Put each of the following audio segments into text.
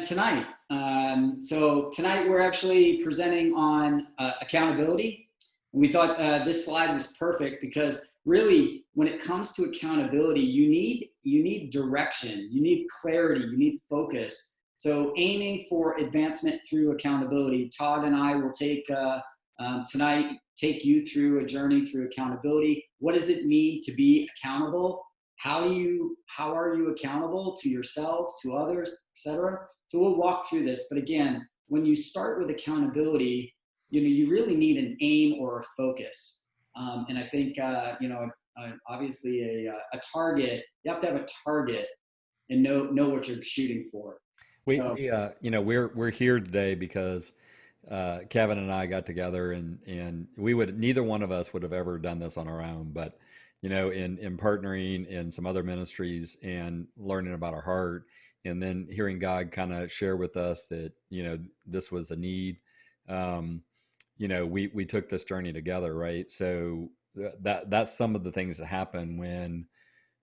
tonight. So tonight we're actually presenting on accountability. We thought this slide was perfect because really when it comes to accountability, you need direction, you need clarity, you need focus. So aiming for advancement through accountability. Todd and I will take you through a journey through accountability. What does it mean to be accountable? How are you accountable to yourself, to others, etc.? So we'll walk through this. But again, when you start with accountability, you really need an aim or a focus. And I think obviously a target. You have to have a target and know what you're shooting for. We're here today because Kevin and I got together and neither one of us would have ever done this on our own, but in partnering in some other ministries and learning about our heart, and then hearing God kind of share with us that, this was a need, we took this journey together, right? So that's some of the things that happen when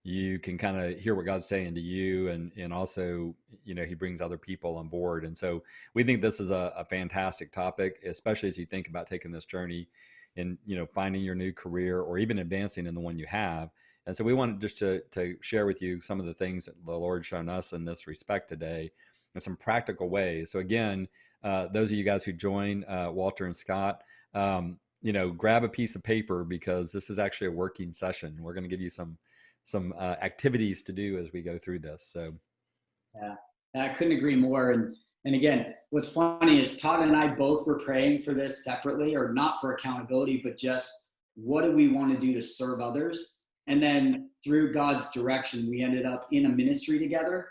you can kind of hear what God's saying to you, and also, he brings other people on board. And so we think this is a fantastic topic, especially as you think about taking this journey and, finding your new career or even advancing in the one you have. And so we wanted just to share with you some of the things that the Lord's shown us in this respect today in some practical ways. So again, those of you guys who join, Walter and Scott, grab a piece of paper because this is actually a working session. We're going to give you some activities to do as we go through this. So, yeah, I couldn't agree more. And again, what's funny is Todd and I both were praying for this separately, or not for accountability, but just what do we want to do to serve others? And then through God's direction, we ended up in a ministry together.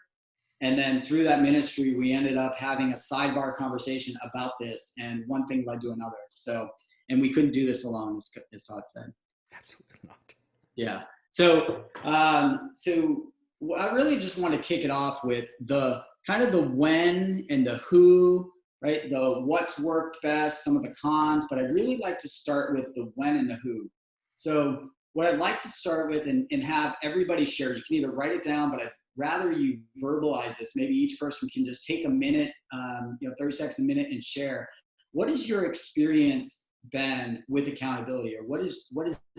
And then through that ministry, we ended up having a sidebar conversation about this, and one thing led to another. So, and we couldn't do this alone, as Todd said. Absolutely not. Yeah. So I really just want to kick it off with the kind of the when and the who, right? The what's worked best, some of the cons, but I'd really like to start with the when and the who. So what I'd like to start with and have everybody share, you can either write it down, but I'd rather you verbalize this. Maybe each person can just take a minute, 30 seconds, a minute, and share. What has your experience been with accountability, or what has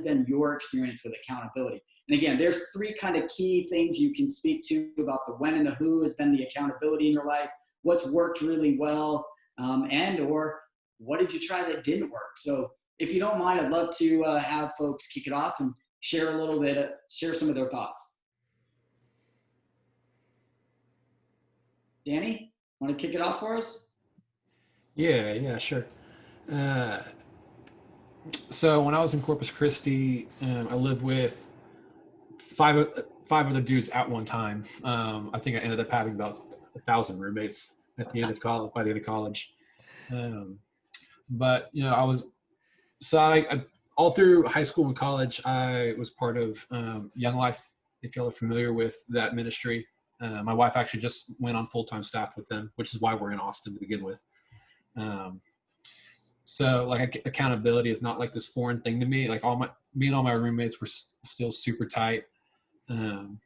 been your experience with accountability? And again, there's three kind of key things you can speak to about the when and the who has been the accountability in your life, what's worked really well, and or what did you try that didn't work? So if you don't mind, I'd love to have folks kick it off and share share some of their thoughts. Danny, want to kick it off for us? Yeah, sure. So when I was in Corpus Christi, I lived with five other dudes at one time. I think I ended up having about 1,000 roommates at the end of college. By the end of college, but I all through high school and college, I was part of Young Life. If y'all are familiar with that ministry, my wife actually just went on full-time staff with them, which is why we're in Austin to begin with. So like accountability is not like this foreign thing to me. Like me and all my roommates were still super tight. And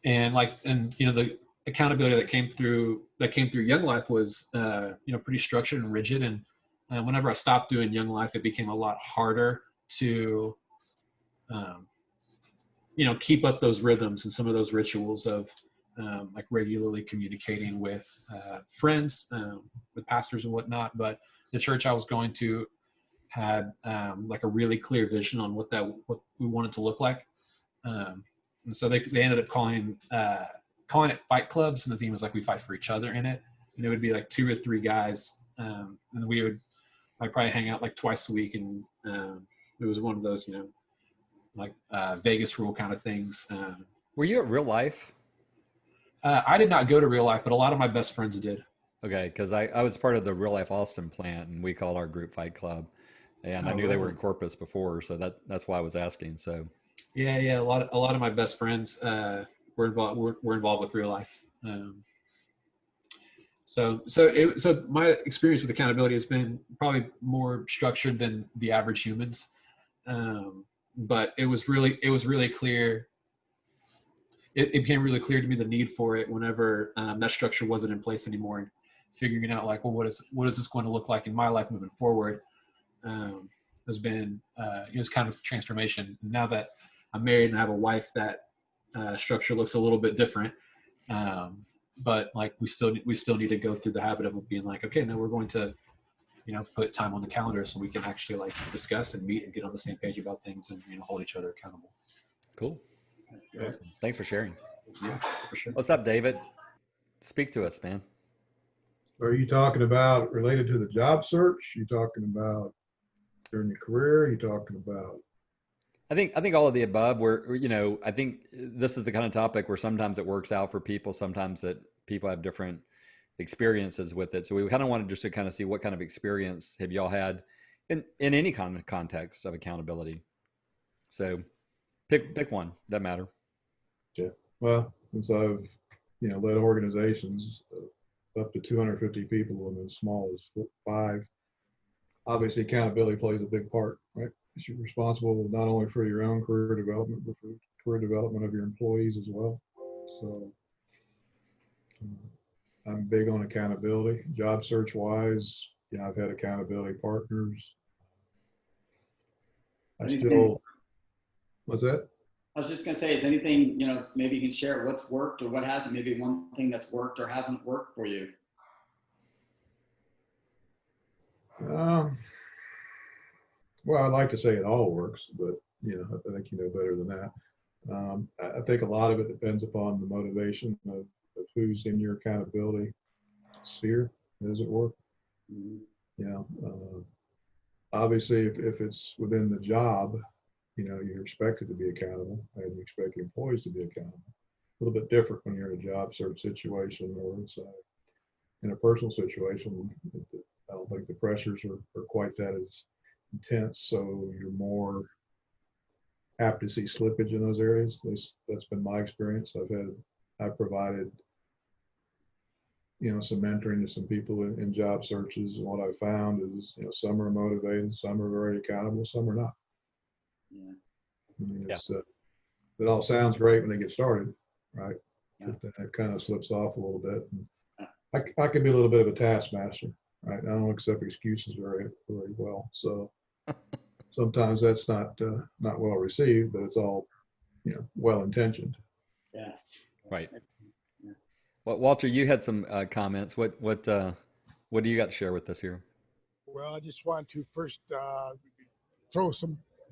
the accountability that came through Young Life was, pretty structured and rigid. And whenever I stopped doing Young Life, it became a lot harder to, keep up those rhythms and some of those rituals of, like regularly communicating with friends, with pastors and whatnot. But the church I was going to had like a really clear vision on what we wanted to look like. And so they ended up calling it fight clubs, and the theme was like we fight for each other in it. And it would be like 2 or 3 guys, and we would probably hang out like twice a week, and it was one of those Vegas rule kind of things. Were you at Real Life? I did not go to Real Life, but a lot of my best friends did. Okay, because I was part of the Real Life Austin plant, and we called our group Fight Club, and I knew they were in Corpus before, so that's why I was asking. So yeah, a lot of my best friends were involved with Real Life. So my experience with accountability has been probably more structured than the average humans, but it was really clear it became really clear to me the need for it whenever that structure wasn't in place anymore, and figuring out like, well, what is this going to look like in my life moving forward, has been it was kind of transformation. Now that I'm married and I have a wife, that structure looks a little bit different. But like we still need to go through the habit of being like, okay, no, we're going to, put time on the calendar so we can actually like discuss and meet and get on the same page about things and, hold each other accountable. Cool. That's great. Awesome. Thanks for sharing. Yeah, for sure. What's up, David? Speak to us, man. Are you talking about related to the job search? You talking about during your career? You talking about? I think all of the above. Where I think this is the kind of topic where sometimes it works out for people, sometimes that people have different experiences with it. So we kind of wanted just to kind of see what kind of experience have y'all had in any kind of context of accountability. So pick one. Doesn't matter. Yeah. Well, since I've led organizations up to 250 people and as small as 5, obviously accountability plays a big part, right? You're responsible not only for your own career development, but for career development of your employees as well. So I'm big on accountability. Job search wise, I've had accountability partners. What's that? I was just going to say, is anything, maybe you can share what's worked or what hasn't, maybe one thing that's worked or hasn't worked for you. Well, I'd like to say it all works, but I think you know better than that. I think a lot of it depends upon the motivation of who's in your accountability sphere, as it were. Obviously, if it's within the job, you're expected to be accountable, and you expect your employees to be accountable. A little bit different when you're in a job search situation or it's in a personal situation. I don't think the pressures are quite that as intense, so you're more apt to see slippage in those areas. At least that's been my experience. I've provided some mentoring to some people in job searches, and what I found is some are motivated, some are very accountable, some are not. Yeah. I mean, it all sounds great when they get started, right? Yeah. But then it kind of slips off a little bit. And I can be a little bit of a taskmaster, right? I don't accept excuses very, very well. So sometimes that's not well received, but it's all, well intentioned. Yeah. Right. Yeah. Well, Walter, you had some comments. What do you got to share with us here? Well, I just want to first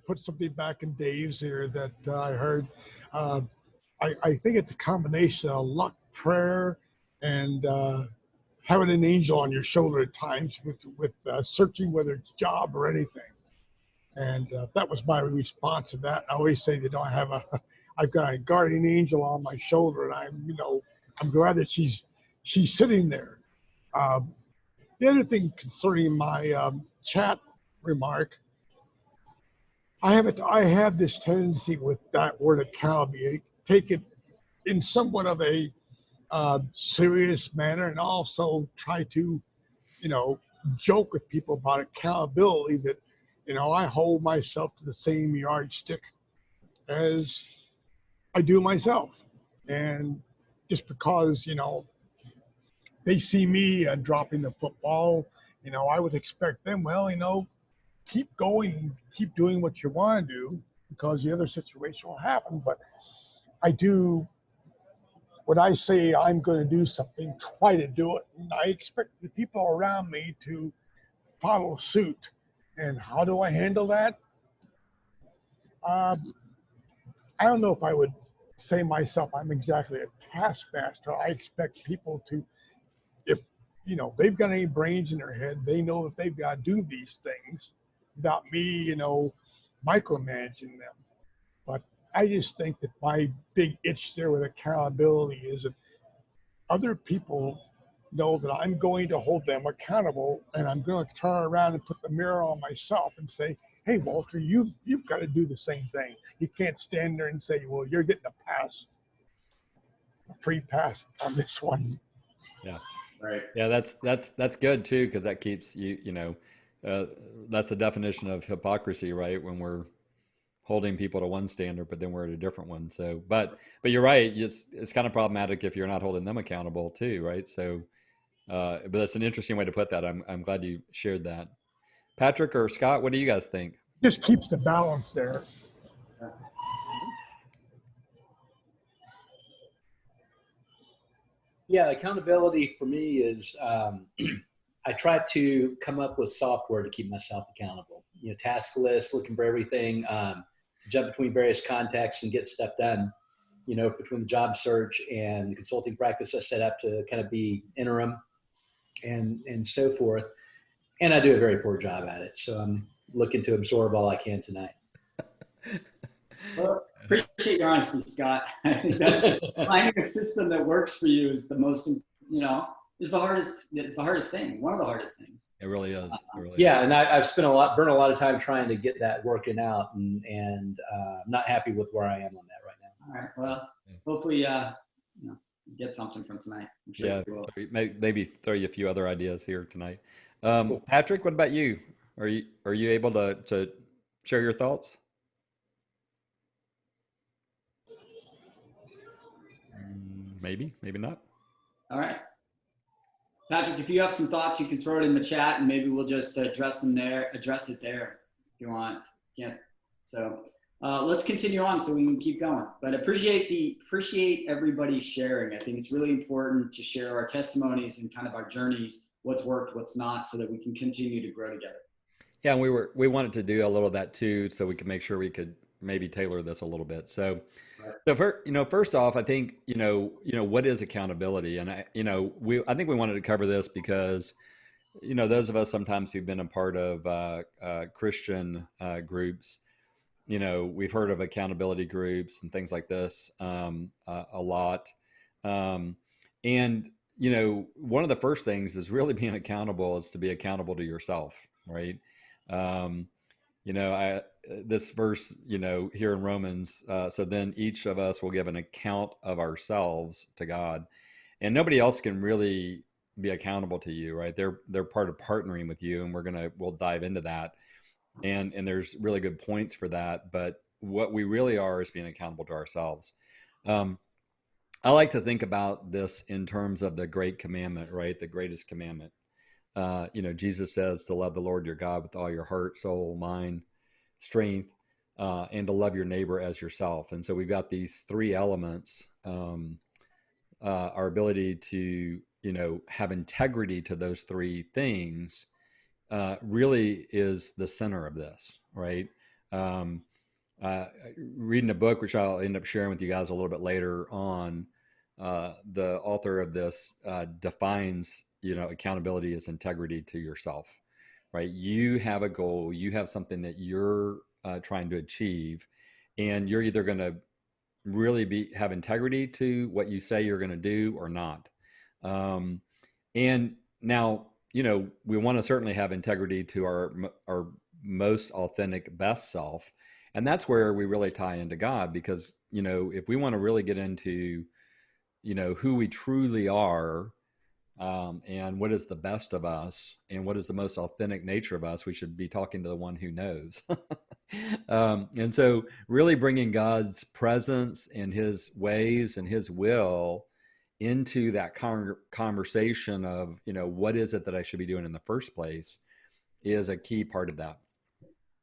put something back in Dave's here that I heard. I think it's a combination of luck, prayer, and having an angel on your shoulder at times with searching, whether it's job or anything. And that was my response to that. I always say that I've got a guardian angel on my shoulder, and I'm glad that she's sitting there. The other thing concerning my chat remark, I have this tendency with that word accountability, take it in somewhat of a serious manner, and also try to, joke with people about accountability that, I hold myself to the same yardstick as I do myself. And just because, they see me dropping the football, I would expect them, keep going, keep doing what you want to do, because the other situation will happen. But when I say I'm going to do something, try to do it. And I expect the people around me to follow suit. And how do I handle that? I don't know if I would say myself I'm exactly a taskmaster. I expect people to, if they've got any brains in their head, they know that they've got to do these things without me, micromanaging them. But I just think that my big itch there with accountability is that other people know that I'm going to hold them accountable, and I'm going to turn around and put the mirror on myself and say, hey, Walter, you've got to do the same thing. You can't stand there and say, well, you're getting a free pass on this one. Yeah. Right. Yeah, that's good too, because that keeps you, that's the definition of hypocrisy, right? When we're holding people to one standard, but then we're at a different one. So, but you're right. It's kind of problematic if you're not holding them accountable too, right? So, but that's an interesting way to put that. I'm glad you shared that. Patrick or Scott, what do you guys think? Just keeps the balance there. Yeah, accountability for me is I try to come up with software to keep myself accountable. Task lists, looking for everything, to jump between various contexts and get stuff done. Between the job search and the consulting practice I set up to kind of be interim and so forth. And I do a very poor job at it. So I'm looking to absorb all I can tonight. Well, appreciate your honesty, Scott. I think that's finding a system that works for you is the most, is the hardest. It's the hardest thing. One of the hardest things. It really is. Yeah, and I've burnt a lot of time trying to get that working out, and I'm not happy with where I am on that right now. All right. Well, hopefully, you get something from tonight. I'm sure Yeah, you will. maybe throw you a few other ideas here tonight. Patrick, what about you? Are you able to share your thoughts? Maybe not. All right. Patrick, if you have some thoughts, you can throw it in the chat and maybe we'll just address it there if you want. Can't. So let's continue on so we can keep going. But appreciate everybody sharing. I think it's really important to share our testimonies and kind of our journeys, what's worked, what's not, so that we can continue to grow together. Yeah, and we wanted to do a little of that too, so we could make sure we could maybe tailor this a little bit. So, first off, I think what is accountability, and I think we wanted to cover this because those of us sometimes who've been a part of Christian groups, we've heard of accountability groups and things like this a lot, and one of the first things is really being accountable is to be accountable to yourself, right? This verse, here in Romans, so then each of us will give an account of ourselves to God, and nobody else can really be accountable to you, right? They're part of partnering with you, and we'll dive into that. And there's really good points for that. But what we really are is being accountable to ourselves. I like to think about this in terms of the great commandment, right? The greatest commandment. Jesus says to love the Lord your God with all your heart, soul, mind, strength, and to love your neighbor as yourself. And so we've got these three elements, our ability to, have integrity to those three things really is the center of this, right? Reading a book, which I'll end up sharing with you guys a little bit later on, the author of this defines, accountability as integrity to yourself, right? You have a goal, you have something that you're trying to achieve, and you're either going to really have integrity to what you say you're going to do or not. And now, we want to certainly have integrity to our most authentic, best self. And that's where we really tie into God, because, if we want to really get into, who we truly are, and what is the best of us and what is the most authentic nature of us, we should be talking to the one who knows. And so really bringing God's presence and his ways and his will into that conversation of, what is it that I should be doing in the first place is a key part of that.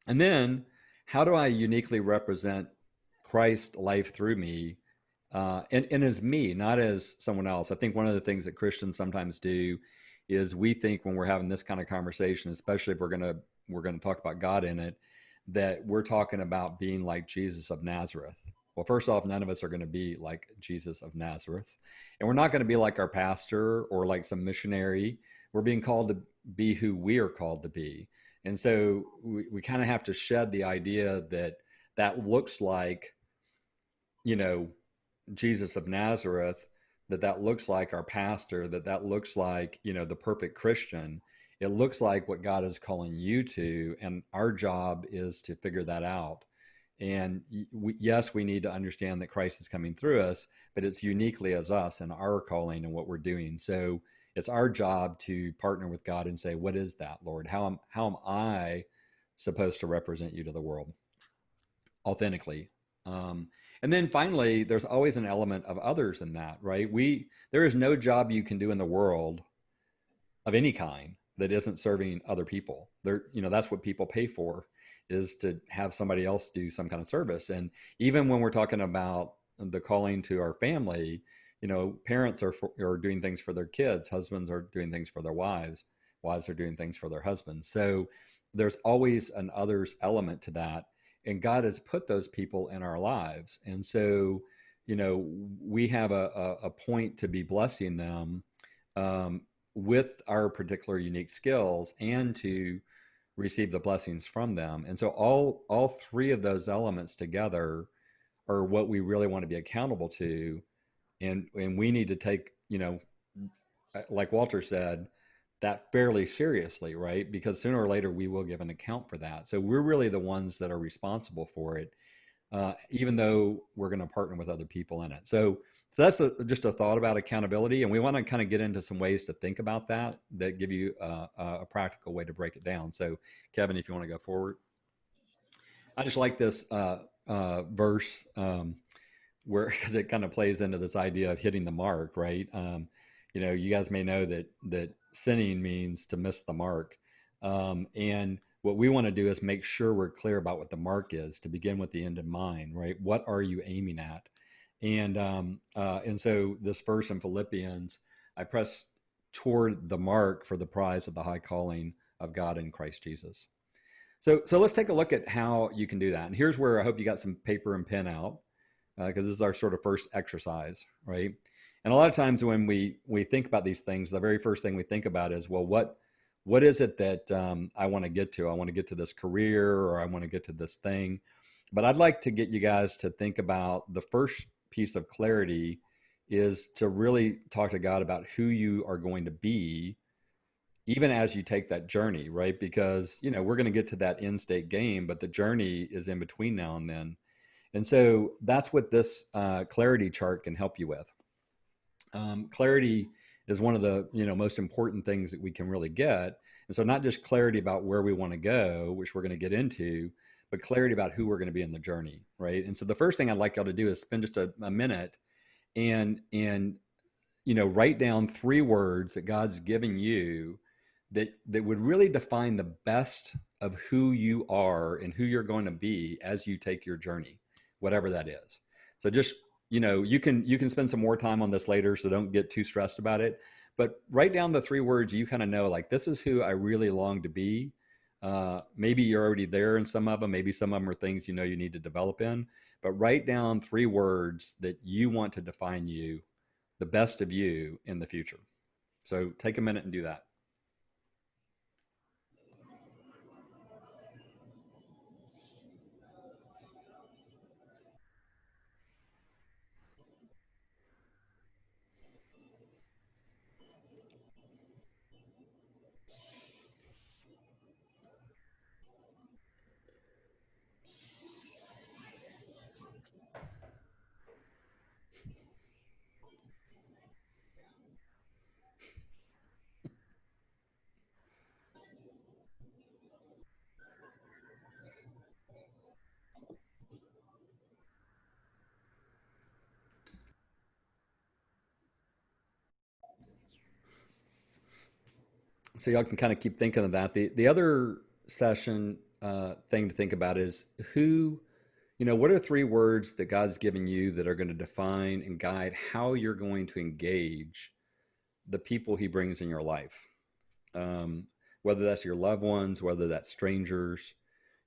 And then how do I uniquely represent Christ's life through me, and as me, not as someone else? I think one of the things that Christians sometimes do is we think when we're having this kind of conversation, especially if we're going to talk about God in it, that we're talking about being like Jesus of Nazareth. Well, first off, none of us are going to be like Jesus of Nazareth, and we're not going to be like our pastor or like some missionary. We're being called to be who we are called to be. And so we kind of have to shed the idea that looks like, Jesus of Nazareth, that looks like our pastor, that looks like, the perfect Christian. It looks like what God is calling you to, and our job is to figure that out. And yes, we need to understand that Christ is coming through us, but it's uniquely as us and our calling and what we're doing. So it's our job to partner with God and say, what is that, Lord? How am I supposed to represent you to the world? authentically. And then finally, there's always an element of others in that, right? There is no job you can do in the world of any kind that isn't serving other people. That's what people pay for, is to have somebody else do some kind of service. And even when we're talking about the calling to our family, parents are doing things for their kids, husbands are doing things for their wives are doing things for their husbands. So there's always an others element to that. And God has put those people in our lives. And so, we have a point to be blessing them with our particular unique skills and to receive the blessings from them. And so all three of those elements together are what we really want to be accountable to. And we need to take, like Walter said, that fairly seriously, right? Because sooner or later we will give an account for that. So we're really the ones that are responsible for it, even though we're going to partner with other people in it. So that's just a thought about accountability. And we want to kind of get into some ways to think about that give you a practical way to break it down. So Kevin, if you want to go forward. I just like this verse where, because it kind of plays into this idea of hitting the mark, right? You guys may know that sinning means to miss the mark. And what we want to do is make sure we're clear about what the mark is, to begin with the end in mind, right? What are you aiming at? And so this verse in Philippians, I press toward the mark for the prize of the high calling of God in Christ Jesus. So let's take a look at how you can do that. And here's where I hope you got some paper and pen out, because this is our sort of first exercise, right? And a lot of times when we think about these things, the very first thing we think about is, well, what is it that I want to get to? I want to get to this career, or I want to get to this thing. But I'd like to get you guys to think about the first piece of clarity is to really talk to God about who you are going to be, even as you take that journey, right? Because, we're going to get to that end state game, but the journey is in between now and then. And so that's what this clarity chart can help you with. Clarity is one of the most important things that we can really get. And so not just clarity about where we want to go, which we're going to get into, but clarity about who we're going to be in the journey, right? And so the first thing I'd like y'all to do is spend just a minute and write down 3 words that God's giving you that would really define the best of who you are and who you're going to be as you take your journey, whatever that is. So just, you can spend some more time on this later, so don't get too stressed about it. But write down the 3 words you kind of know, like, this is who I really long to be. Maybe you're already there in some of them. Maybe some of them are things you need to develop in. But write down 3 words that you want to define you, the best of you in the future. So take a minute and do that. So y'all can kind of keep thinking of that. The other session thing to think about is what are 3 words that God's given you that are going to define and guide how you're going to engage the people he brings in your life? Whether that's your loved ones, whether that's strangers,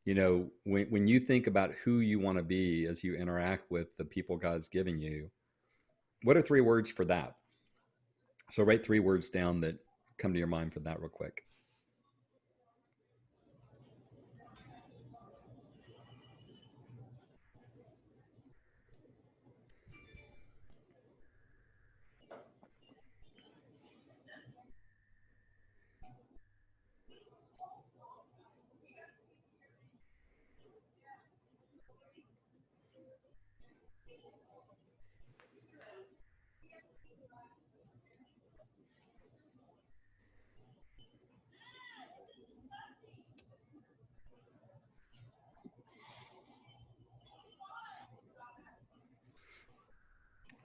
when you think about who you want to be as you interact with the people God's given you, what are 3 words for that? So write 3 words down that come to your mind for that real quick.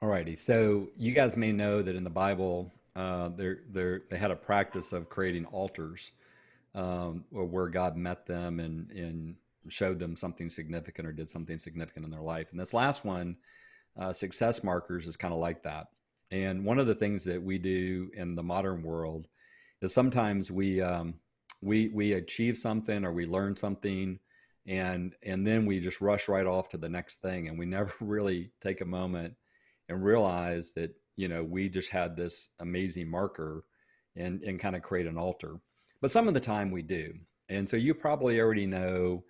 Alrighty. So you guys may know that in the Bible, they had a practice of creating altars, where God met them and showed them something significant or did something significant in their life. And this last one, success markers, is kind of like that. And one of the things that we do in the modern world is sometimes we achieve something or we learn something, and then we just rush right off to the next thing, and we never really take a moment and realize that, we just had this amazing marker and kind of create an altar. But some of the time we do. And so you probably already know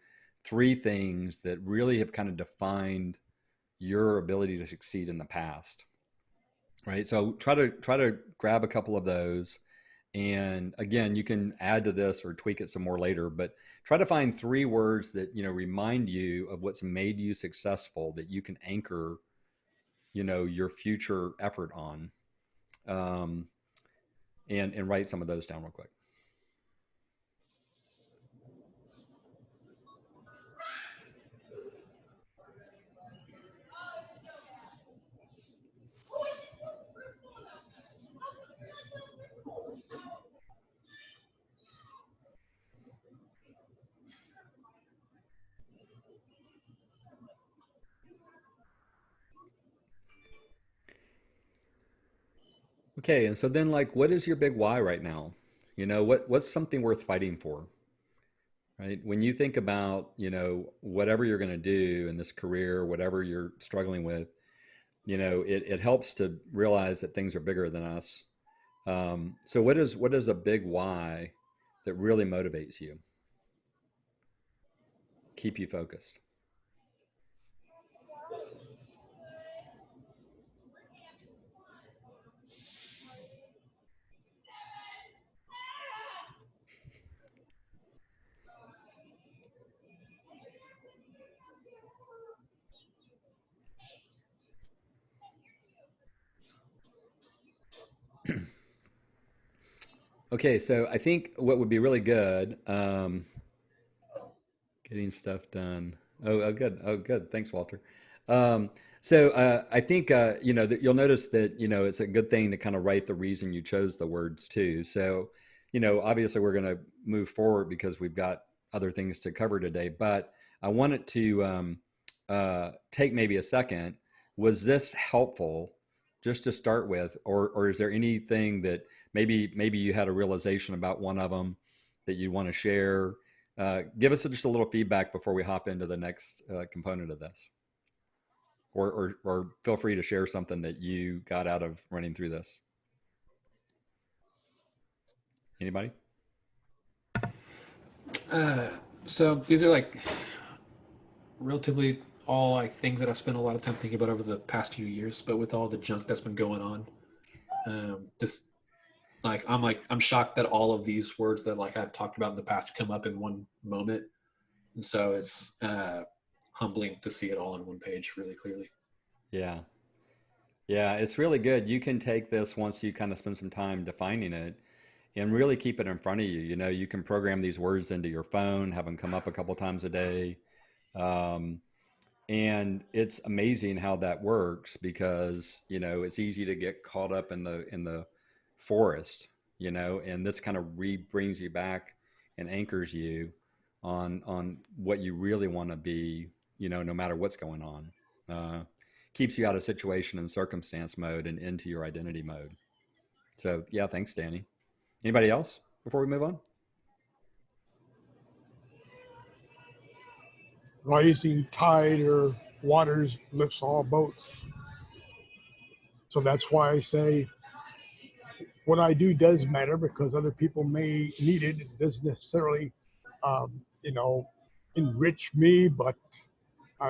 three things that really have kind of defined your ability to succeed in the past, right? So try to grab a couple of those. And again, you can add to this or tweak it some more later, but try to find three words that, remind you of what's made you successful, that you can anchor, your future effort on, and write some of those down real quick. Okay, and so then, like, what is your big why right now? What's something worth fighting for, right? When you think about, whatever you're going to do in this career, whatever you're struggling with, it helps to realize that things are bigger than us. So what is a big why that really motivates you, keep you focused? Okay, so I think what would be really good, getting stuff done. Oh, good. Oh, good. Thanks, Walter. Um, so I think that you'll notice that it's a good thing to kind of write the reason you chose the words too. So obviously we're going to move forward because we've got other things to cover today. But I wanted to take maybe a second. Was this helpful, just to start with, or is there anything that maybe you had a realization about one of them that you want to share? Give us just a little feedback before we hop into the next component of this, or feel free to share something that you got out of running through this. Anybody? So these are like relatively all like things that I've spent a lot of time thinking about over the past few years, but with all the junk that's been going on, just I'm shocked that all of these words that like I've talked about in the past come up in one moment. And so it's humbling to see it all on one page really clearly. Yeah. Yeah, it's really good. You can take this once you kind of spend some time defining it and really keep it in front of you. You can program these words into your phone, have them come up a couple times a day. Um, and it's amazing how that works because, it's easy to get caught up in the forest, and this kind of brings you back and anchors you on what you really want to be, no matter what's going on. Keeps you out of situation and circumstance mode and into your identity mode. So yeah, thanks, Danny. Anybody else before we move on? Rising tide or waters lifts all boats. So that's why I say what I do does matter because other people may need it. It doesn't necessarily, um, you know, enrich me, but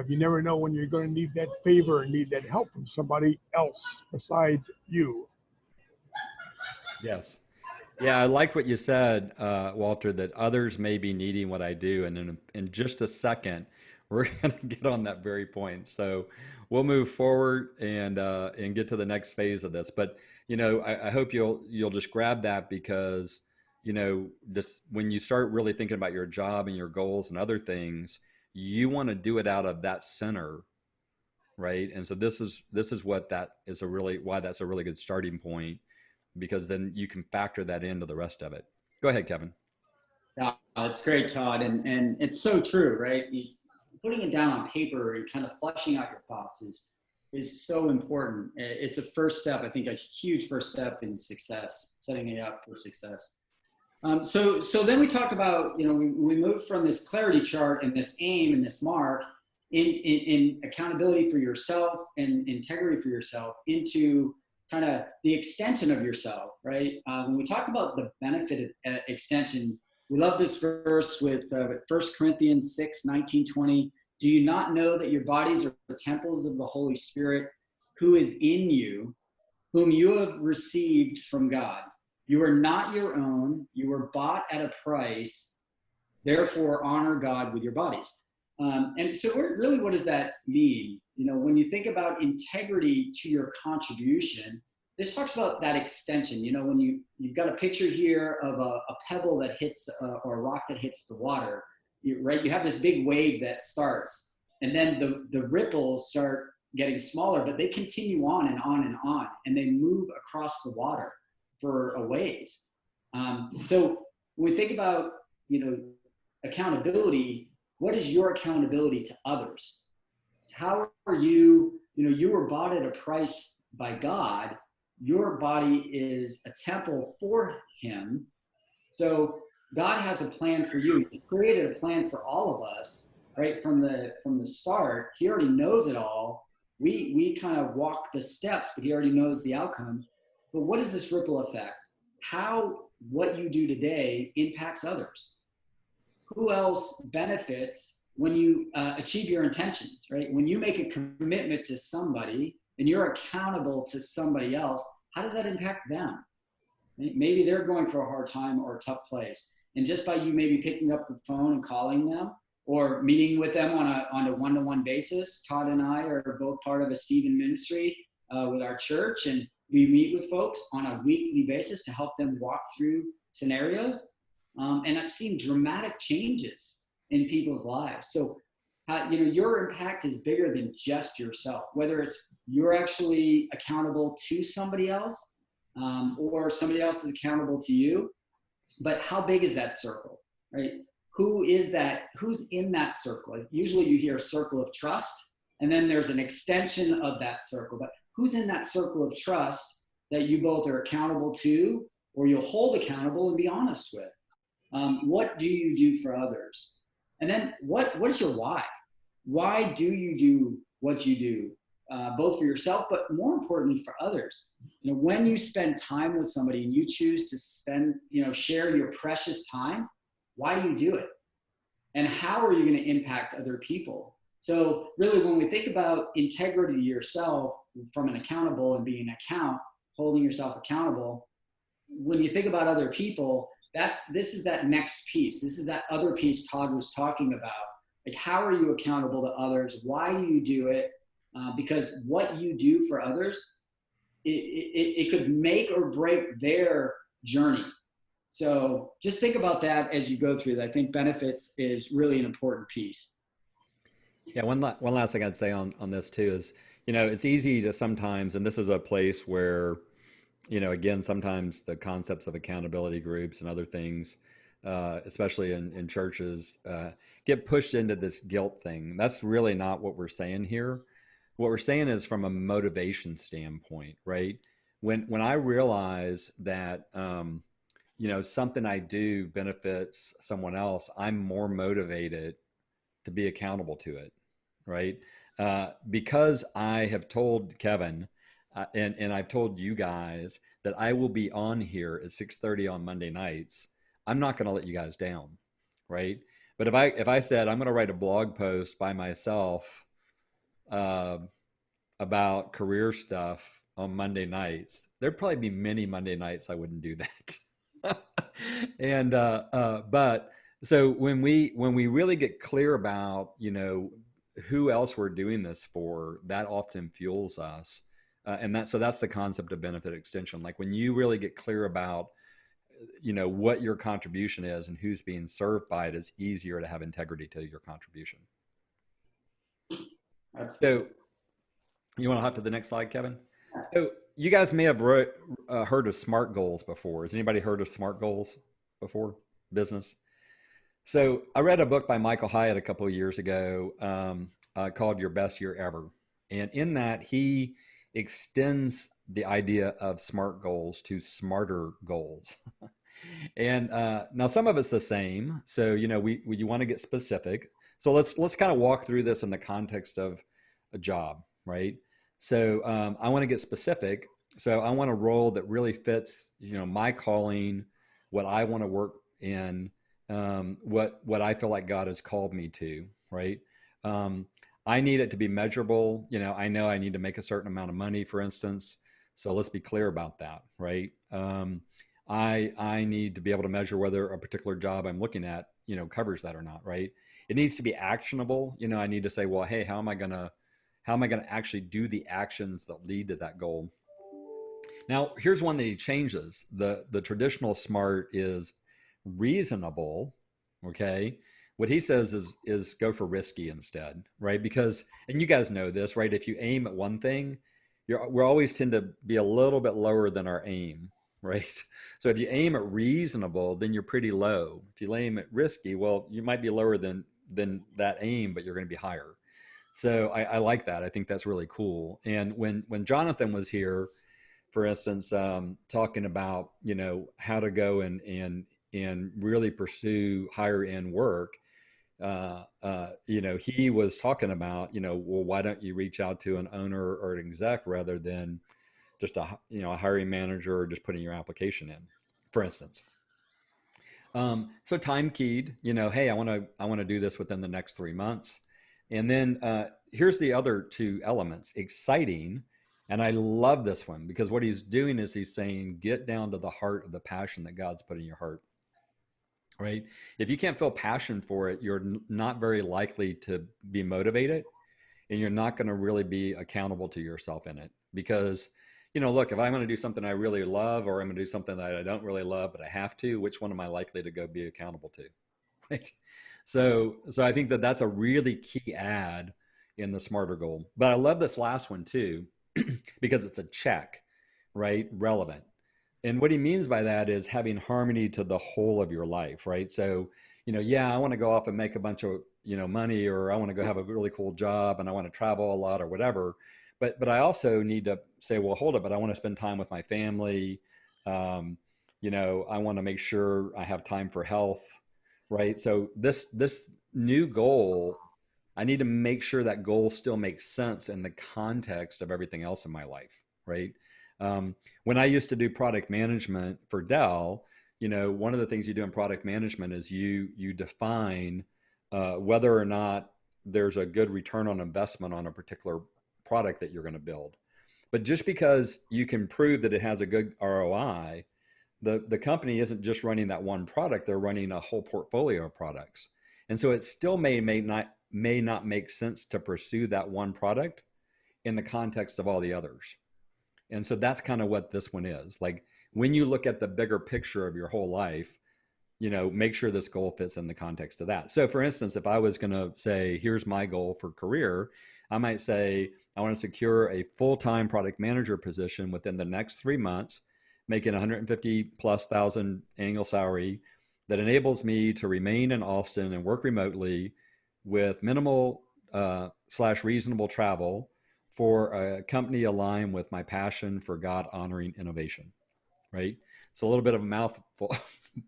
you never know when you're going to need that favor and need that help from somebody else besides you. Yes. Yeah, I liked what you said, Walter, that others may be needing what I do. And in just a second, we're going to get on that very point. So we'll move forward and get to the next phase of this. But, I hope you'll just grab that because, just when you start really thinking about your job and your goals and other things, you want to do it out of that center right? And so this is what that is why that's a really good starting point, because then you can factor that into the rest of it. Go ahead, Kevin. Yeah, it's great, Todd, and it's so true, right? Putting it down on paper and kind of fleshing out your thoughts is so important. It's a first step, I think, a huge first step in success, setting it up for success. So then we talk about, we move from this clarity chart and this aim and this mark in accountability for yourself and integrity for yourself into kind of the extension of yourself, right? When we talk about the benefit of extension, we love this verse with 1 Corinthians 6:19-20. Do you not know that your bodies are temples of the Holy Spirit who is in you, whom you have received from God? You are not your own. You were bought at a price. Therefore, honor God with your bodies. And so really, what does that mean? When you think about integrity to your contribution, this talks about that extension. When you've got a picture here of a pebble that hits or a rock that hits the water, right? You have this big wave that starts, and then the ripples start getting smaller, but they continue on and on and on, and they move across the water for a ways. So when we think about, accountability, what is your accountability to others? How are you, you were bought at a price by God. Your body is a temple for him. So God has a plan for you. He created a plan for all of us, right? From the start. He already knows it all. We kind of walk the steps, but he already knows the outcome. But what is this ripple effect? How what you do today impacts others? Who else benefits when you achieve your intentions, right? When you make a commitment to somebody and you're accountable to somebody else, how does that impact them? Maybe they're going through a hard time or a tough place. And just by you maybe picking up the phone and calling them or meeting with them on a one-to-one basis, Todd and I are both part of a Stephen ministry with our church, and we meet with folks on a weekly basis to help them walk through scenarios. And I've seen dramatic changes in people's lives. So, your impact is bigger than just yourself, whether it's you're actually accountable to somebody else or somebody else is accountable to you. But how big is that circle, right? Who is that? Who's in that circle? Usually you hear circle of trust, and then there's an extension of that circle. But who's in that circle of trust that you both are accountable to, or you'll hold accountable and be honest with? What do you do for others? And then what is your why? Why do you do what you do, both for yourself, but more importantly for others? When you spend time with somebody and you choose to share your precious time, why do you do it? And how are you going to impact other people? So really, when we think about integrity to yourself from an accountable and being an account, holding yourself accountable, when you think about other people, this is that next piece. This is that other piece Todd was talking about. Like, how are you accountable to others? Why do you do it? Because what you do for others, it could make or break their journey. So just think about that as you go through that. I think benefits is really an important piece. Yeah, one last thing I'd say on this too is, it's easy to sometimes, and this is a place where, again, sometimes the concepts of accountability groups and other things, especially in churches, get pushed into this guilt thing. That's really not what we're saying here. What we're saying is from a motivation standpoint, right? When I realize that, something I do benefits someone else, I'm more motivated to be accountable to it, right? Because I have told Kevin, and I've told you guys that I will be on here at 6:30 on Monday nights, I'm not going to let you guys down, right? But if I said I'm going to write a blog post by myself about career stuff on Monday nights, there'd probably be many Monday nights I wouldn't do that. And but so when we really get clear about who else we're doing this for, that often fuels us. And that's the concept of benefit extension. Like when you really get clear about, what your contribution is and who's being served by it, it's easier to have integrity to your contribution. Absolutely. You want to hop to the next slide, Kevin? So you guys may have heard of SMART goals before. Has anybody heard of SMART goals before? Business. So I read a book by Michael Hyatt a couple of years ago called Your Best Year Ever. And in that, he extends the idea of SMART goals to smarter goals. And now some of it's the same. So, you know, you want to get specific. So let's kind of walk through this in the context of a job, right? So I want to get specific. So I want a role that really fits, you know, my calling, what I want to work in, what I feel like God has called me to, right? I need it to be measurable. You know I need to make a certain amount of money, for instance. So let's be clear about that, right? I need to be able to measure whether a particular job I'm looking at, you know, covers that or not, right? It needs to be actionable. You know, I need to say, well, hey, how am I gonna actually do the actions that lead to that goal? Now, here's one that he changes. The traditional SMART is reasonable, okay? What he says is go for risky instead, right? Because, and you guys know this, right? If you aim at one thing, we always tend to be a little bit lower than our aim, right? So if you aim at reasonable, then you're pretty low. If you aim at risky, well, you might be lower than that aim, but you're going to be higher. So I like that. I think that's really cool. And when Jonathan was here, for instance, talking about, you know, how to go and really pursue higher end work, you know, he was talking about, you know, well, why don't you reach out to an owner or an exec rather than just a hiring manager or just putting your application in, for instance. So time keyed, you know, hey, I want to do this within the next 3 months. And then here's the other two elements: exciting. And I love this one because what he's doing is he's saying, get down to the heart of the passion that God's put in your heart, right? If you can't feel passion for it, you're not very likely to be motivated, and you're not going to really be accountable to yourself in it. Because, you know, look, if I'm going to do something I really love, or I'm going to do something that I don't really love, but I have to, which one am I likely to go be accountable to? Right. So I think that that's a really key add in the smarter goal. But I love this last one too, because it's a check, right? Relevant. And what he means by that is having harmony to the whole of your life, right? So, you know, yeah, I want to go off and make a bunch of, you know, money, or I want to go have a really cool job and I want to travel a lot or whatever. But I also need to say, well, hold up, but I want to spend time with my family. You know, I want to make sure I have time for health, right? So this new goal, I need to make sure that goal still makes sense in the context of everything else in my life, right? When I used to do product management for Dell, you know, one of the things you do in product management is you define whether or not there's a good return on investment on a particular product that you're going to build. But just because you can prove that it has a good ROI, the company isn't just running that one product; they're running a whole portfolio of products. And so it still may not make sense to pursue that one product in the context of all the others. And so that's kind of what this one is. Like, when you look at the bigger picture of your whole life, you know, make sure this goal fits in the context of that. So for instance, if I was going to say, here's my goal for career, I might say, I want to secure a full-time product manager position within the next 3 months, making 150 plus thousand annual salary that enables me to remain in Austin and work remotely with minimal / reasonable travel for a company aligned with my passion for God honoring innovation, right? So a little bit of a mouthful,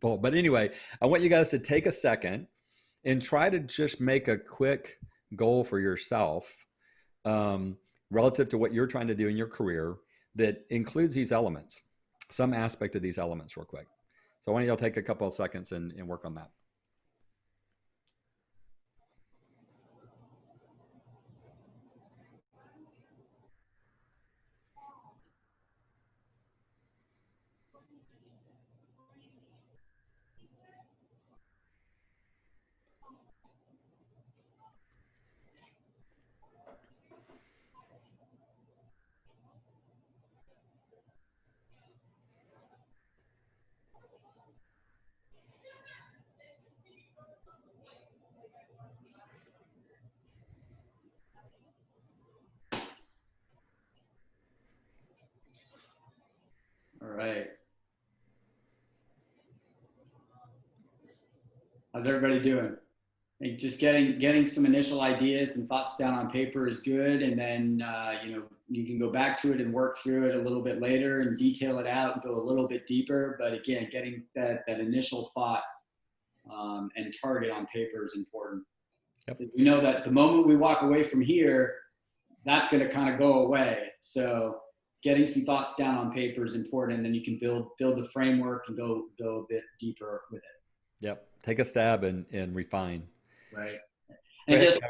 but anyway, I want you guys to take a second and try to just make a quick goal for yourself relative to what you're trying to do in your career that includes these elements, some aspect of these elements real quick. So why don't y'all take a couple of seconds and work on that. Right. How's everybody doing? I think just getting some initial ideas and thoughts down on paper is good, and then you can go back to it and work through it a little bit later and detail it out and go a little bit deeper. But again, getting that initial thought and target on paper is important. Yep. We know that the moment we walk away from here, that's going to kind of go away. So getting some thoughts down on paper is important, and then you can build the framework and go a bit deeper with it. Yep. Take a stab and refine. Right. And just,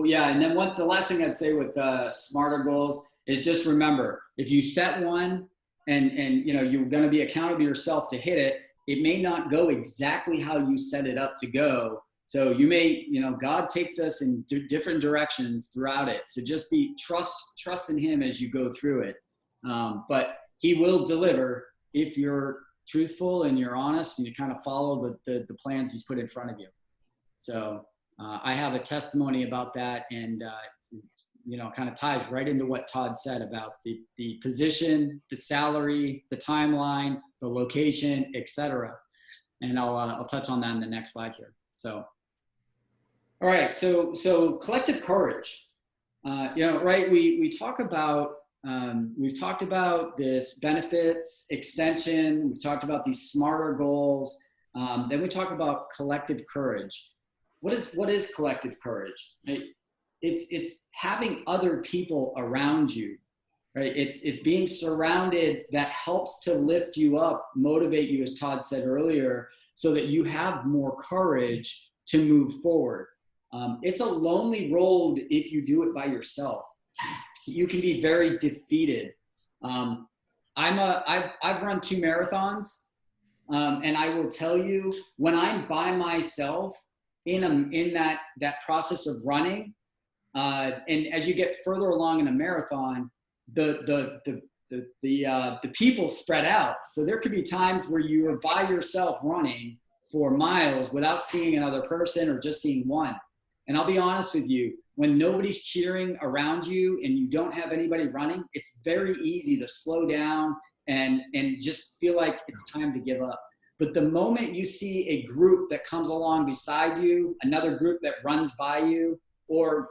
yeah. And then the last thing I'd say with smarter goals is just remember, if you set one and you're going to be accountable to yourself to hit it, it may not go exactly how you set it up to go. So you may, God takes us in different directions throughout it. So just trust in him as you go through it. But he will deliver if you're truthful and you're honest and you kind of follow the plans he's put in front of you. So I have a testimony about that, and it's kind of ties right into what Todd said about the position, the salary, the timeline, the location, etc. And I'll touch on that in the next slide here. So, all right. So collective courage. Right? We talk about. We've talked about this benefits extension. We've talked about these smarter goals. Then we talk about collective courage. What is collective courage? Right? It's having other people around you, right? It's being surrounded that helps to lift you up, motivate you, as Todd said earlier, so that you have more courage to move forward. It's a lonely road if you do it by yourself. You can be very defeated. I've run 2 marathons, and I will tell you, when I'm by myself in that process of running, and as you get further along in a marathon, the people spread out. So there could be times where you are by yourself running for miles without seeing another person or just seeing one. And I'll be honest with you, when nobody's cheering around you and you don't have anybody running, it's very easy to slow down and just feel like it's time to give up. But the moment you see a group that comes along beside you, another group that runs by you, or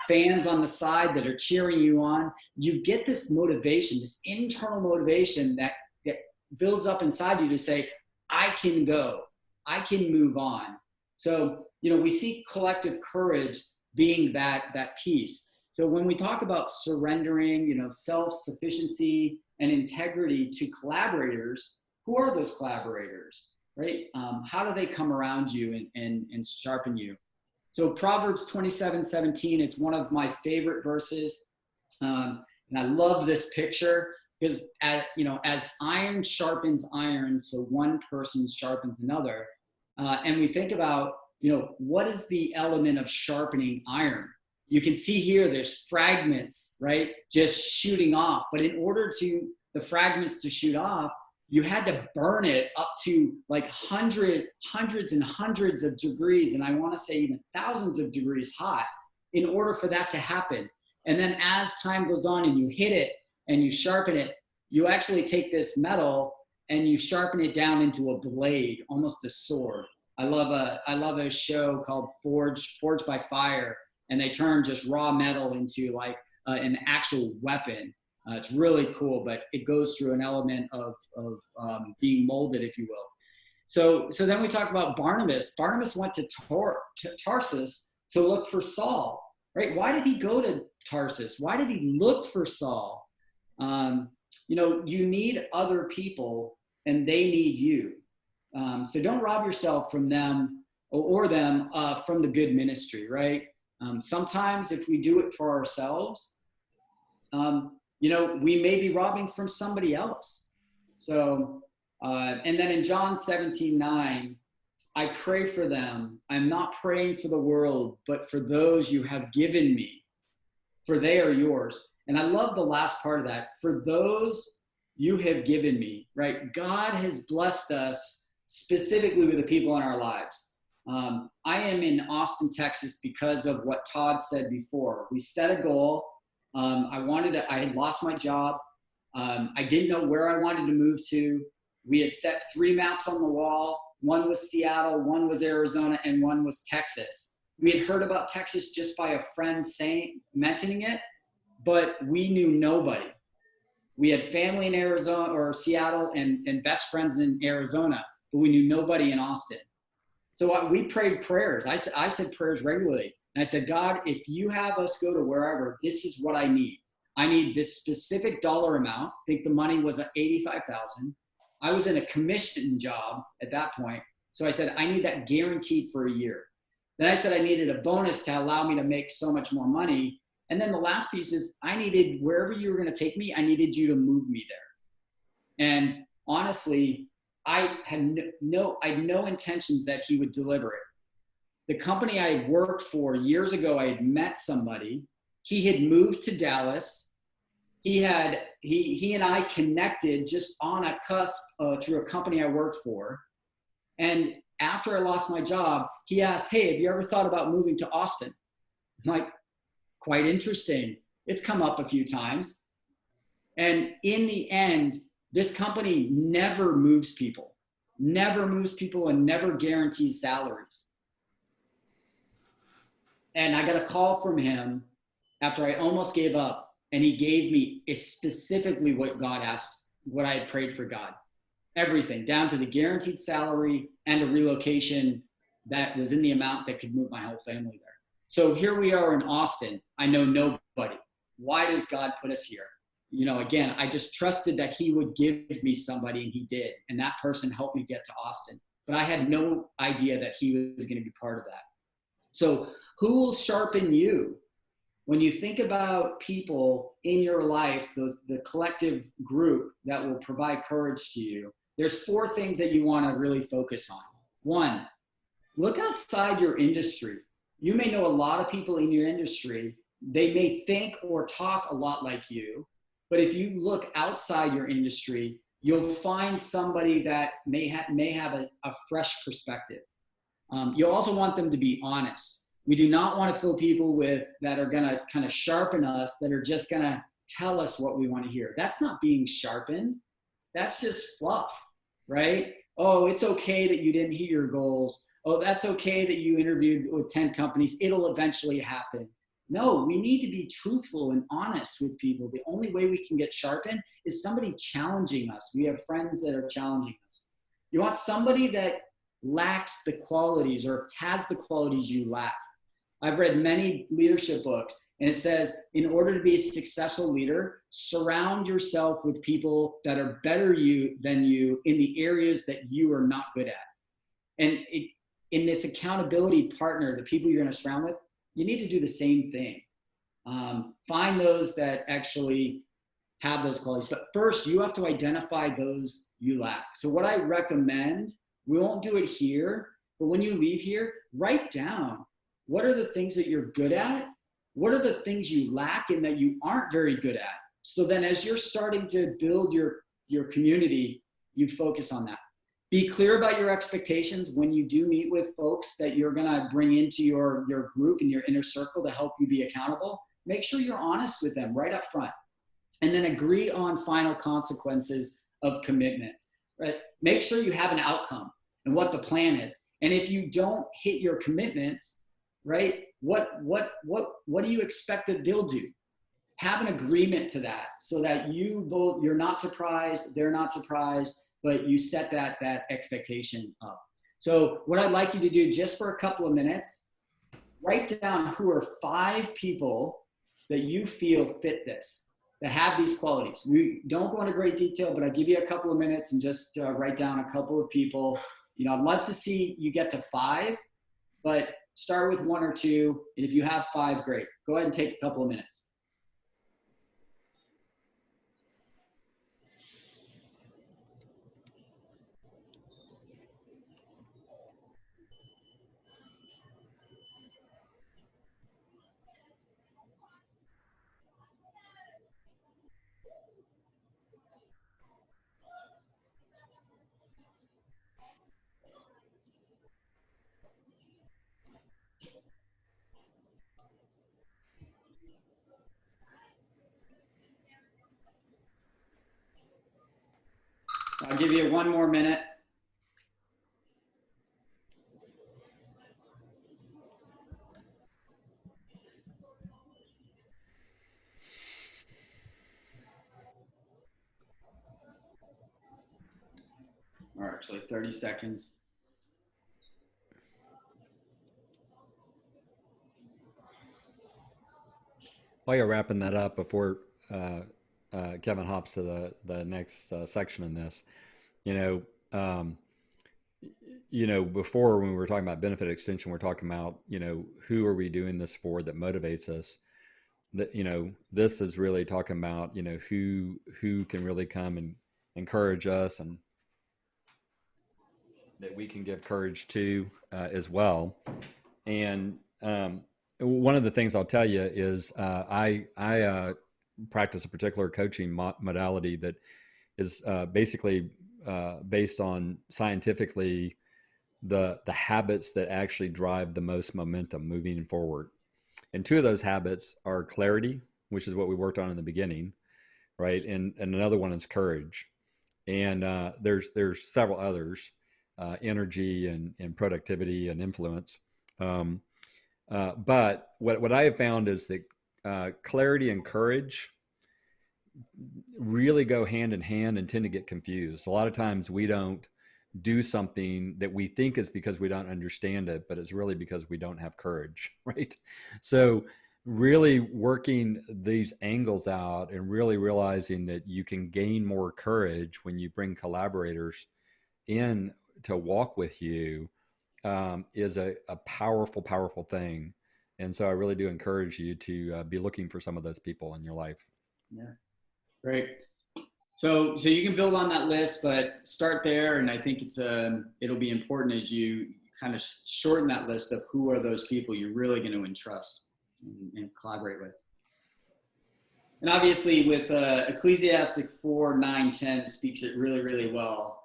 fans on the side that are cheering you on, you get this motivation, this internal motivation that builds up inside you to say, I can go, I can move on. So, we see collective courage being that piece. So when we talk about surrendering, self-sufficiency and integrity to collaborators, who are those collaborators, right? How do they come around you and sharpen you? So Proverbs 27:17 is one of my favorite verses. And I love this picture because, as iron sharpens iron, so one person sharpens another. And we think about, what is the element of sharpening iron? You can see here, there's fragments, right? Just shooting off. But in order to the fragments to shoot off, you had to burn it up to like hundreds and hundreds of degrees. And I want to say even thousands of degrees hot in order for that to happen. And then as time goes on and you hit it and you sharpen it, you actually take this metal and you sharpen it down into a blade, almost a sword. I love a show called Forged by Fire, and they turn just raw metal into like an actual weapon. It's really cool, but it goes through an element of being molded, if you will. So then we talk about Barnabas. Barnabas went to Tarsus to look for Saul, right? Why did he go to Tarsus? Why did he look for Saul? You need other people, and they need you. So don't rob yourself from them or them from the good ministry, right? Sometimes if we do it for ourselves, we may be robbing from somebody else. So, and then in John 17:9, I pray for them. I'm not praying for the world, but for those you have given me, for they are yours. And I love the last part of that. For those you have given me, right? God has blessed us specifically with the people in our lives. I am in Austin, Texas because of what Todd said before. We set a goal. I had lost my job. I didn't know where I wanted to move to. We had set 3 maps on the wall. One was Seattle, one was Arizona, and one was Texas. We had heard about Texas just by a friend mentioning it, but we knew nobody. We had family in Arizona or Seattle and best friends in Arizona, but we knew nobody in Austin. So we prayed prayers. I said prayers regularly. And I said, God, if you have us go to wherever, this is what I need. I need this specific dollar amount. I think the money was $85,000. I was in a commission job at that point. So I said, I need that guaranteed for a year. Then I said I needed a bonus to allow me to make so much more money. And then the last piece is I needed, wherever you were going to take me, I needed you to move me there. And honestly, I had no intentions that he would deliver it. The company I had worked for years ago, I had met somebody. He had moved to Dallas. He and I connected just on a cusp through a company I worked for. And after I lost my job, he asked, hey, have you ever thought about moving to Austin? I'm like, quite interesting. It's come up a few times. And in the end, this company never moves people and never guarantees salaries. And I got a call from him after I almost gave up, and he gave me specifically what God asked, what I had prayed for God. Everything, down to the guaranteed salary and a relocation that was in the amount that could move my whole family there. So here we are in Austin. I know nobody. Why does God put us here? You know, again, I just trusted that he would give me somebody, and he did. And that person helped me get to Austin. But I had no idea that he was going to be part of that. So who will sharpen you? When you think about people in your life, the collective group that will provide courage to you, there's 4 things that you want to really focus on. 1, look outside your industry. You may know a lot of people in your industry. They may think or talk a lot like you, but if you look outside your industry, you'll find somebody that may have a fresh perspective. You also want them to be honest. We do not want to fill people that are going to kind of sharpen us, that are just going to tell us what we want to hear. That's not being sharpened. That's just fluff, right? Oh, it's okay that you didn't hit your goals. Oh, that's okay that you interviewed with 10 companies. It'll eventually happen. No, we need to be truthful and honest with people. The only way we can get sharpened is somebody challenging us. We have friends that are challenging us. You want somebody that lacks the qualities or has the qualities you lack. I've read many leadership books, and it says, in order to be a successful leader, surround yourself with people that are better than you in the areas that you are not good at. And in this accountability partner, the people you're going to surround with, you need to do the same thing. Find those that actually have those qualities. But first, you have to identify those you lack. So what I recommend, we won't do it here, but when you leave here, write down, what are the things that you're good at? What are the things you lack and that you aren't very good at? So then as you're starting to build your community, you focus on that. Be clear about your expectations when you do meet with folks that you're going to bring into your group and your inner circle to help you be accountable. Make sure you're honest with them right up front. And then agree on final consequences of commitments, right? Make sure you have an outcome and what the plan is. And if you don't hit your commitments, right, what do you expect that they'll do? Have an agreement to that so that you're not surprised, they're not surprised, but you set that expectation up. So what I'd like you to do just for a couple of minutes, write down who are 5 people that you feel fit this, that have these qualities. We don't go into great detail, but I'll give you a couple of minutes and just write down a couple of people. You know, I'd love to see you get to 5, but start with 1 or 2. And if you have 5, great. Go ahead and take a couple of minutes. I'll give you 1 more minute. Or actually 30 seconds. While you're wrapping that up before Kevin hops to the next section in this, um, before when we were talking about benefit extension, we're talking about, who are we doing this for that motivates us? That, this is really talking about, who can really come and encourage us, and that we can give courage to as well. And one of the things I'll tell you is I practice a particular coaching modality that is basically based on scientifically the habits that actually drive the most momentum moving forward. And 2 of those habits are clarity, which is what we worked on in the beginning, right? And another one is courage. And there's several others, energy and productivity and influence. But what I have found is that clarity and courage really go hand in hand and tend to get confused. A lot of times we don't do something that we think is because we don't understand it, but it's really because we don't have courage, right? So really working these angles out and really realizing that you can gain more courage when you bring collaborators in to walk with you is a powerful, powerful thing. And so I really do encourage you to be looking for some of those people in your life. Yeah, great. So you can build on that list, but start there. And I think it'll be important as you kind of shorten that list of who are those people you're really going to entrust and collaborate with. And obviously with Ecclesiastic 4:9-10 speaks it really, really well.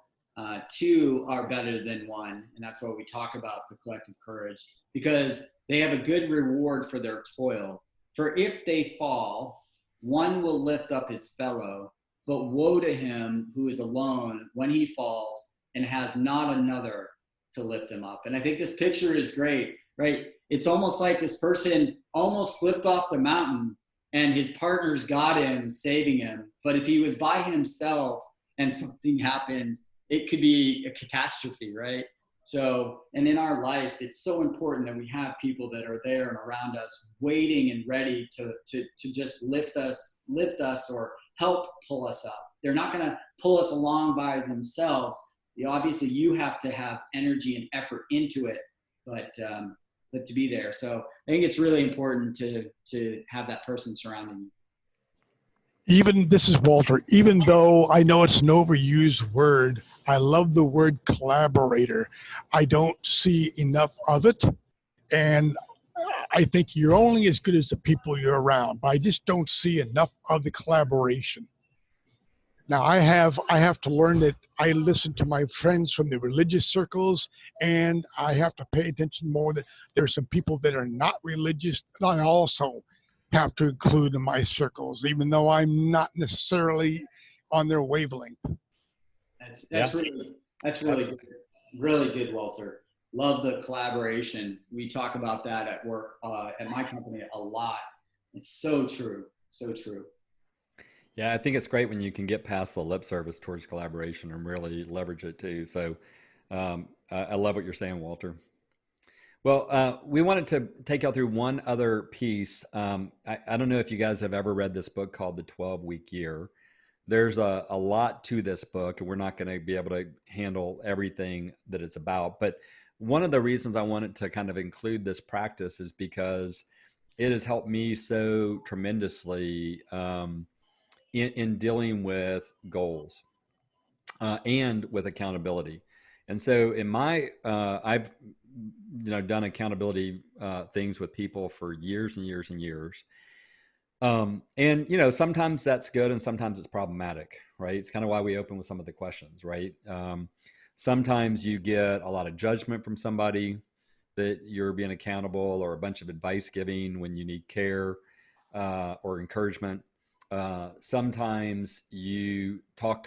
2 are better than 1. And that's why we talk about the collective courage, because they have a good reward for their toil. For if they fall, one will lift up his fellow, but woe to him who is alone when he falls and has not another to lift him up. And I think this picture is great, right? It's almost like this person almost slipped off the mountain and his partners got him, saving him. But if he was by himself and something happened, it could be a catastrophe, right? So, and in our life, it's so important that we have people that are there and around us, waiting and ready to just lift us or help pull us up. They're not going to pull us along by themselves. Obviously, you have to have energy and effort into it, but to be there. So I think it's really important to have that person surrounding you. This is Walter, even though I know it's an overused word, I love the word collaborator. I don't see enough of it. And I think you're only as good as the people you're around, but I just don't see enough of the collaboration. Now I have to learn that I listen to my friends from the religious circles, and I have to pay attention more that there's some people that are not religious that I also have to include in my circles, even though I'm not necessarily on their wavelength. That's really good. Really good, Walter. Love the collaboration. We talk about that at work, at my company a lot. It's so true. So true. Yeah, I think it's great when you can get past the lip service towards collaboration and really leverage it too. So I love what you're saying, Walter. Well, we wanted to take y'all through one other piece. I don't know if you guys have ever read this book called The 12-Week Year. There's a lot to this book, and we're not going to be able to handle everything that it's about. But one of the reasons I wanted to kind of include this practice is because it has helped me so tremendously in dealing with goals and with accountability. And so in my, I've done accountability things with people for years and years and years. And sometimes that's good and sometimes it's problematic, right? It's kind of why we open with some of the questions, right? Sometimes you get a lot of judgment from somebody that you're being accountable, or a bunch of advice giving when you need care or encouragement. Sometimes you talk,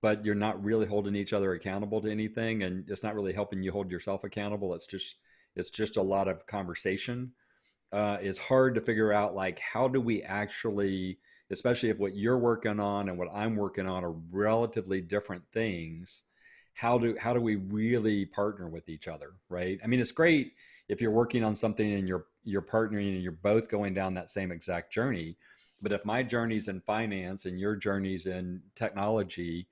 but you're not really holding each other accountable to anything, and it's not really helping you hold yourself accountable. It's just a lot of conversation. It's hard to figure out, like, how do we actually, especially if what you're working on and what I'm working on are relatively different things, how do we really partner with each other, right? I mean, it's great if you're working on something and you're partnering and you're both going down that same exact journey. But if my journey's in finance and your journey's in technology,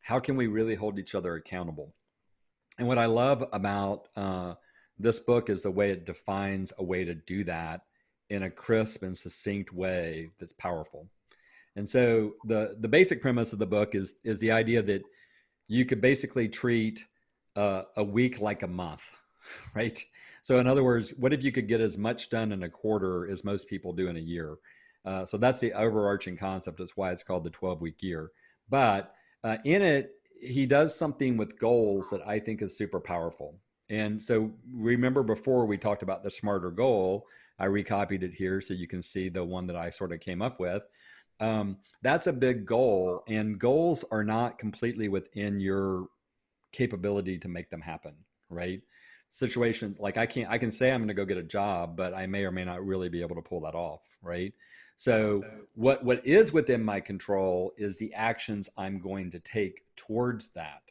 how can we really hold each other accountable? And what I love about this book is the way it defines a way to do that in a crisp and succinct way that's powerful. And so the basic premise of the book is the idea that you could basically treat a week like a month, right? So in other words, what if you could get as much done in a quarter as most people do in a year? So that's the overarching concept. That's why it's called the 12-week year. But in it, he does something with goals that I think is super powerful. And so remember before we talked about the smarter goal, I recopied it here so you can see the one that I sort of came up with. That's a big goal, and goals are not completely within your capability to make them happen, right? Situation like I can say I'm going to go get a job, but I may or may not really be able to pull that off, right? So what is within my control is the actions I'm going to take towards that.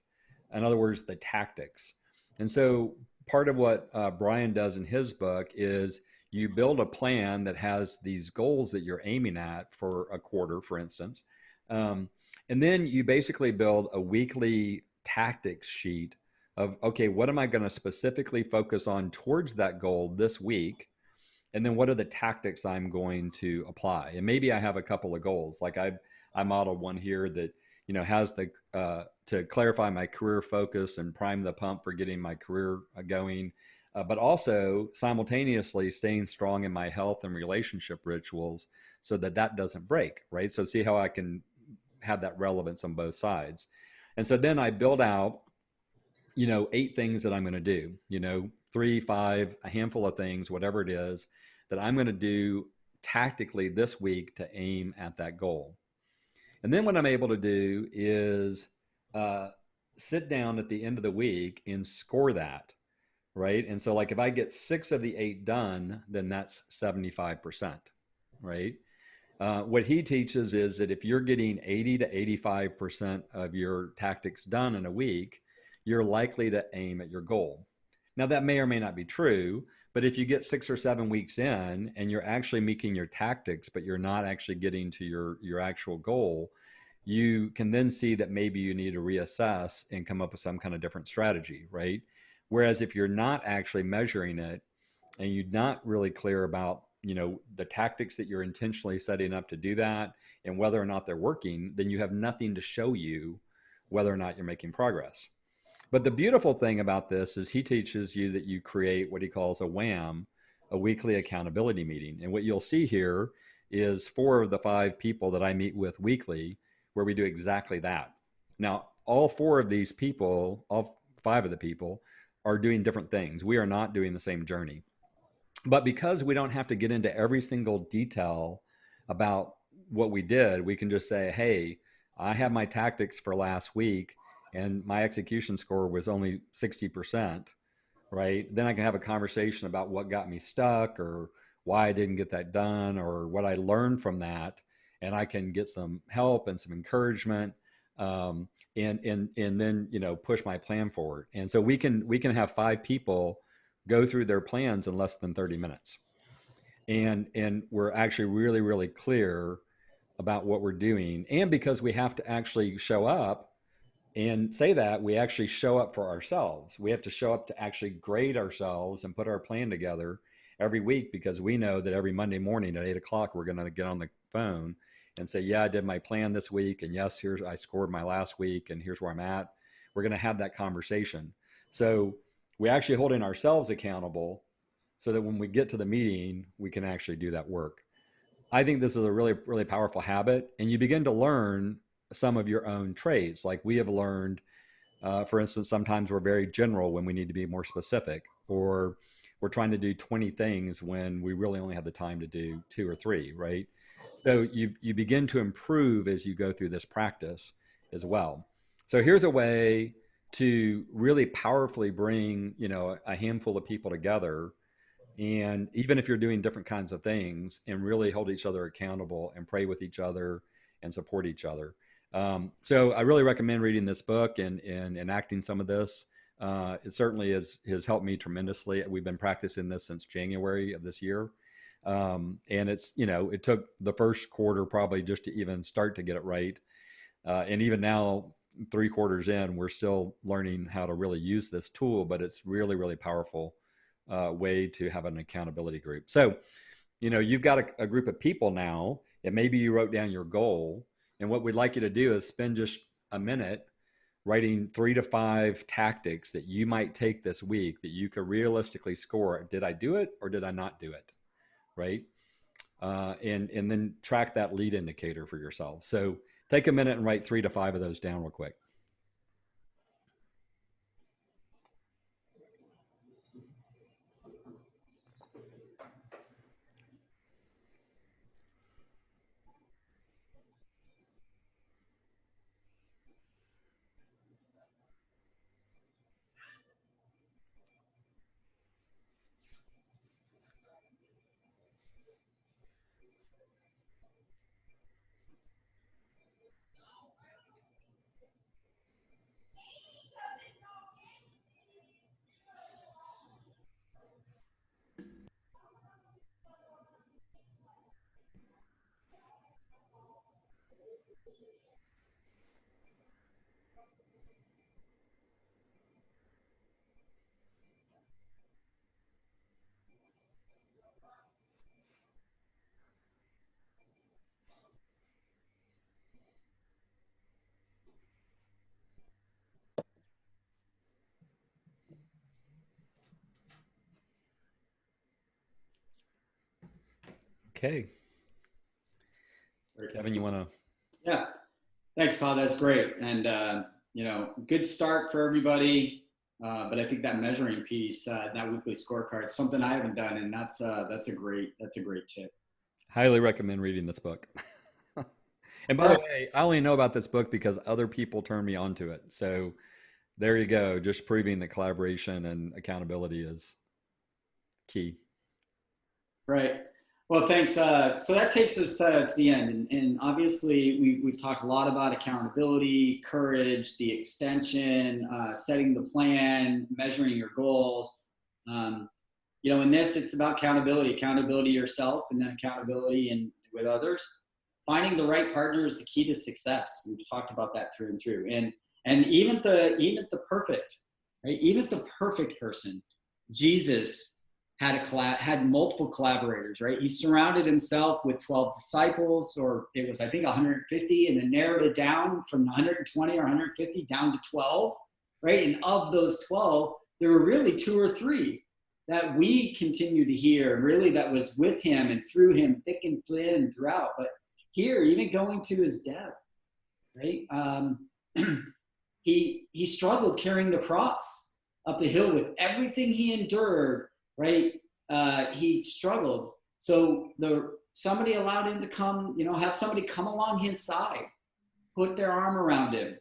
In other words, the tactics. And so part of what Brian does in his book is you build a plan that has these goals that you're aiming at for a quarter, for instance. And then you basically build a weekly tactics sheet of, okay, what am I going to specifically focus on towards that goal this week? And then what are the tactics I'm going to apply? And maybe I have a couple of goals. Like I modeled one here that, has the, to clarify my career focus and prime the pump for getting my career going, but also simultaneously staying strong in my health and relationship rituals so that doesn't break, right? So see how I can have that relevance on both sides. And so then I build out, 8 things that I'm going to do, 3, 5, a handful of things, whatever it is that I'm going to do tactically this week to aim at that goal. And then what I'm able to do is sit down at the end of the week and score that, right? And so like if I get 6 of the 8 done, then that's 75%, right? What he teaches is that if you're getting 80 to 85% of your tactics done in a week, you're likely to aim at your goal. Now that may or may not be true, but if you get 6 or 7 weeks in and you're actually making your tactics, but you're not actually getting to your actual goal, you can then see that maybe you need to reassess and come up with some kind of different strategy, right? Whereas if you're not actually measuring it and you're not really clear about, the tactics that you're intentionally setting up to do that and whether or not they're working, then you have nothing to show you whether or not you're making progress. But the beautiful thing about this is he teaches you that you create what he calls a WAM, a weekly accountability meeting. And what you'll see here is 4 of the 5 people that I meet with weekly where we do exactly that. Now, all 4 of these people, all 5 of the people are doing different things. We are not doing the same journey. But because we don't have to get into every single detail about what we did, we can just say, hey, I have my tactics for last week and my execution score was only 60%, right? Then I can have a conversation about what got me stuck or why I didn't get that done or what I learned from that. And I can get some help and some encouragement and then, push my plan forward. And so we can have 5 people go through their plans in less than 30 minutes. And we're actually really, really clear about what we're doing. And because we have to actually show up and say that, we actually show up for ourselves. We have to show up to actually grade ourselves and put our plan together every week because we know that every Monday morning at 8 o'clock, we're going to get on the phone and say, yeah, I did my plan this week. And yes, I scored my last week and here's where I'm at. We're going to have that conversation. So we're actually holding ourselves accountable so that when we get to the meeting, we can actually do that work. I think this is a really, really powerful habit. And you begin to learn some of your own traits. Like we have learned, for instance, sometimes we're very general when we need to be more specific, or we're trying to do 20 things when we really only have the time to do 2 or 3, right? So you begin to improve as you go through this practice as well. So here's a way to really powerfully bring, a handful of people together. And even if you're doing different kinds of things, and really hold each other accountable and pray with each other and support each other. So I really recommend reading this book and enacting some of this. It certainly has helped me tremendously. We've been practicing this since January of this year. And it's, it took the first quarter probably just to even start to get it right. And even now, 3 quarters in, we're still learning how to really use this tool, but it's really, really powerful way to have an accountability group. So, you've got a group of people now, and maybe you wrote down your goal. And what we'd like you to do is spend just a minute writing 3 to 5 tactics that you might take this week that you could realistically score. Did I do it or did I not do it? Right. And then track that lead indicator for yourself. So take a minute and write 3 to 5 of those down real quick. Okay. Kevin, you want to? Yeah. Thanks, Todd. That's great. And, good start for everybody. But I think that measuring piece, that weekly scorecard, is something I haven't done. And that's a great tip. Highly recommend reading this book. And by the way, I only know about this book because other people turned me on to it. So there you go. Just proving that collaboration and accountability is key. Right. Well, thanks. So that takes us to the end. And obviously, we've talked a lot about accountability, courage, the extension, setting the plan, measuring your goals. In this, it's about accountability yourself, and then accountability with others. Finding the right partner is the key to success. We've talked about that through and through. And even the perfect, right? Even the perfect person, Jesus had multiple collaborators, right? He surrounded himself with 12 disciples, or it was, I think, 150, and then narrowed it down from 120 or 150 down to 12, right? And of those 12, there were really 2 or 3 that we continue to hear, really, that was with him and through him, thick and thin throughout. But here, even going to his death, right? He struggled carrying the cross up the hill with everything he endured. Right? He struggled. So somebody allowed him to come, have somebody come along his side, put their arm around him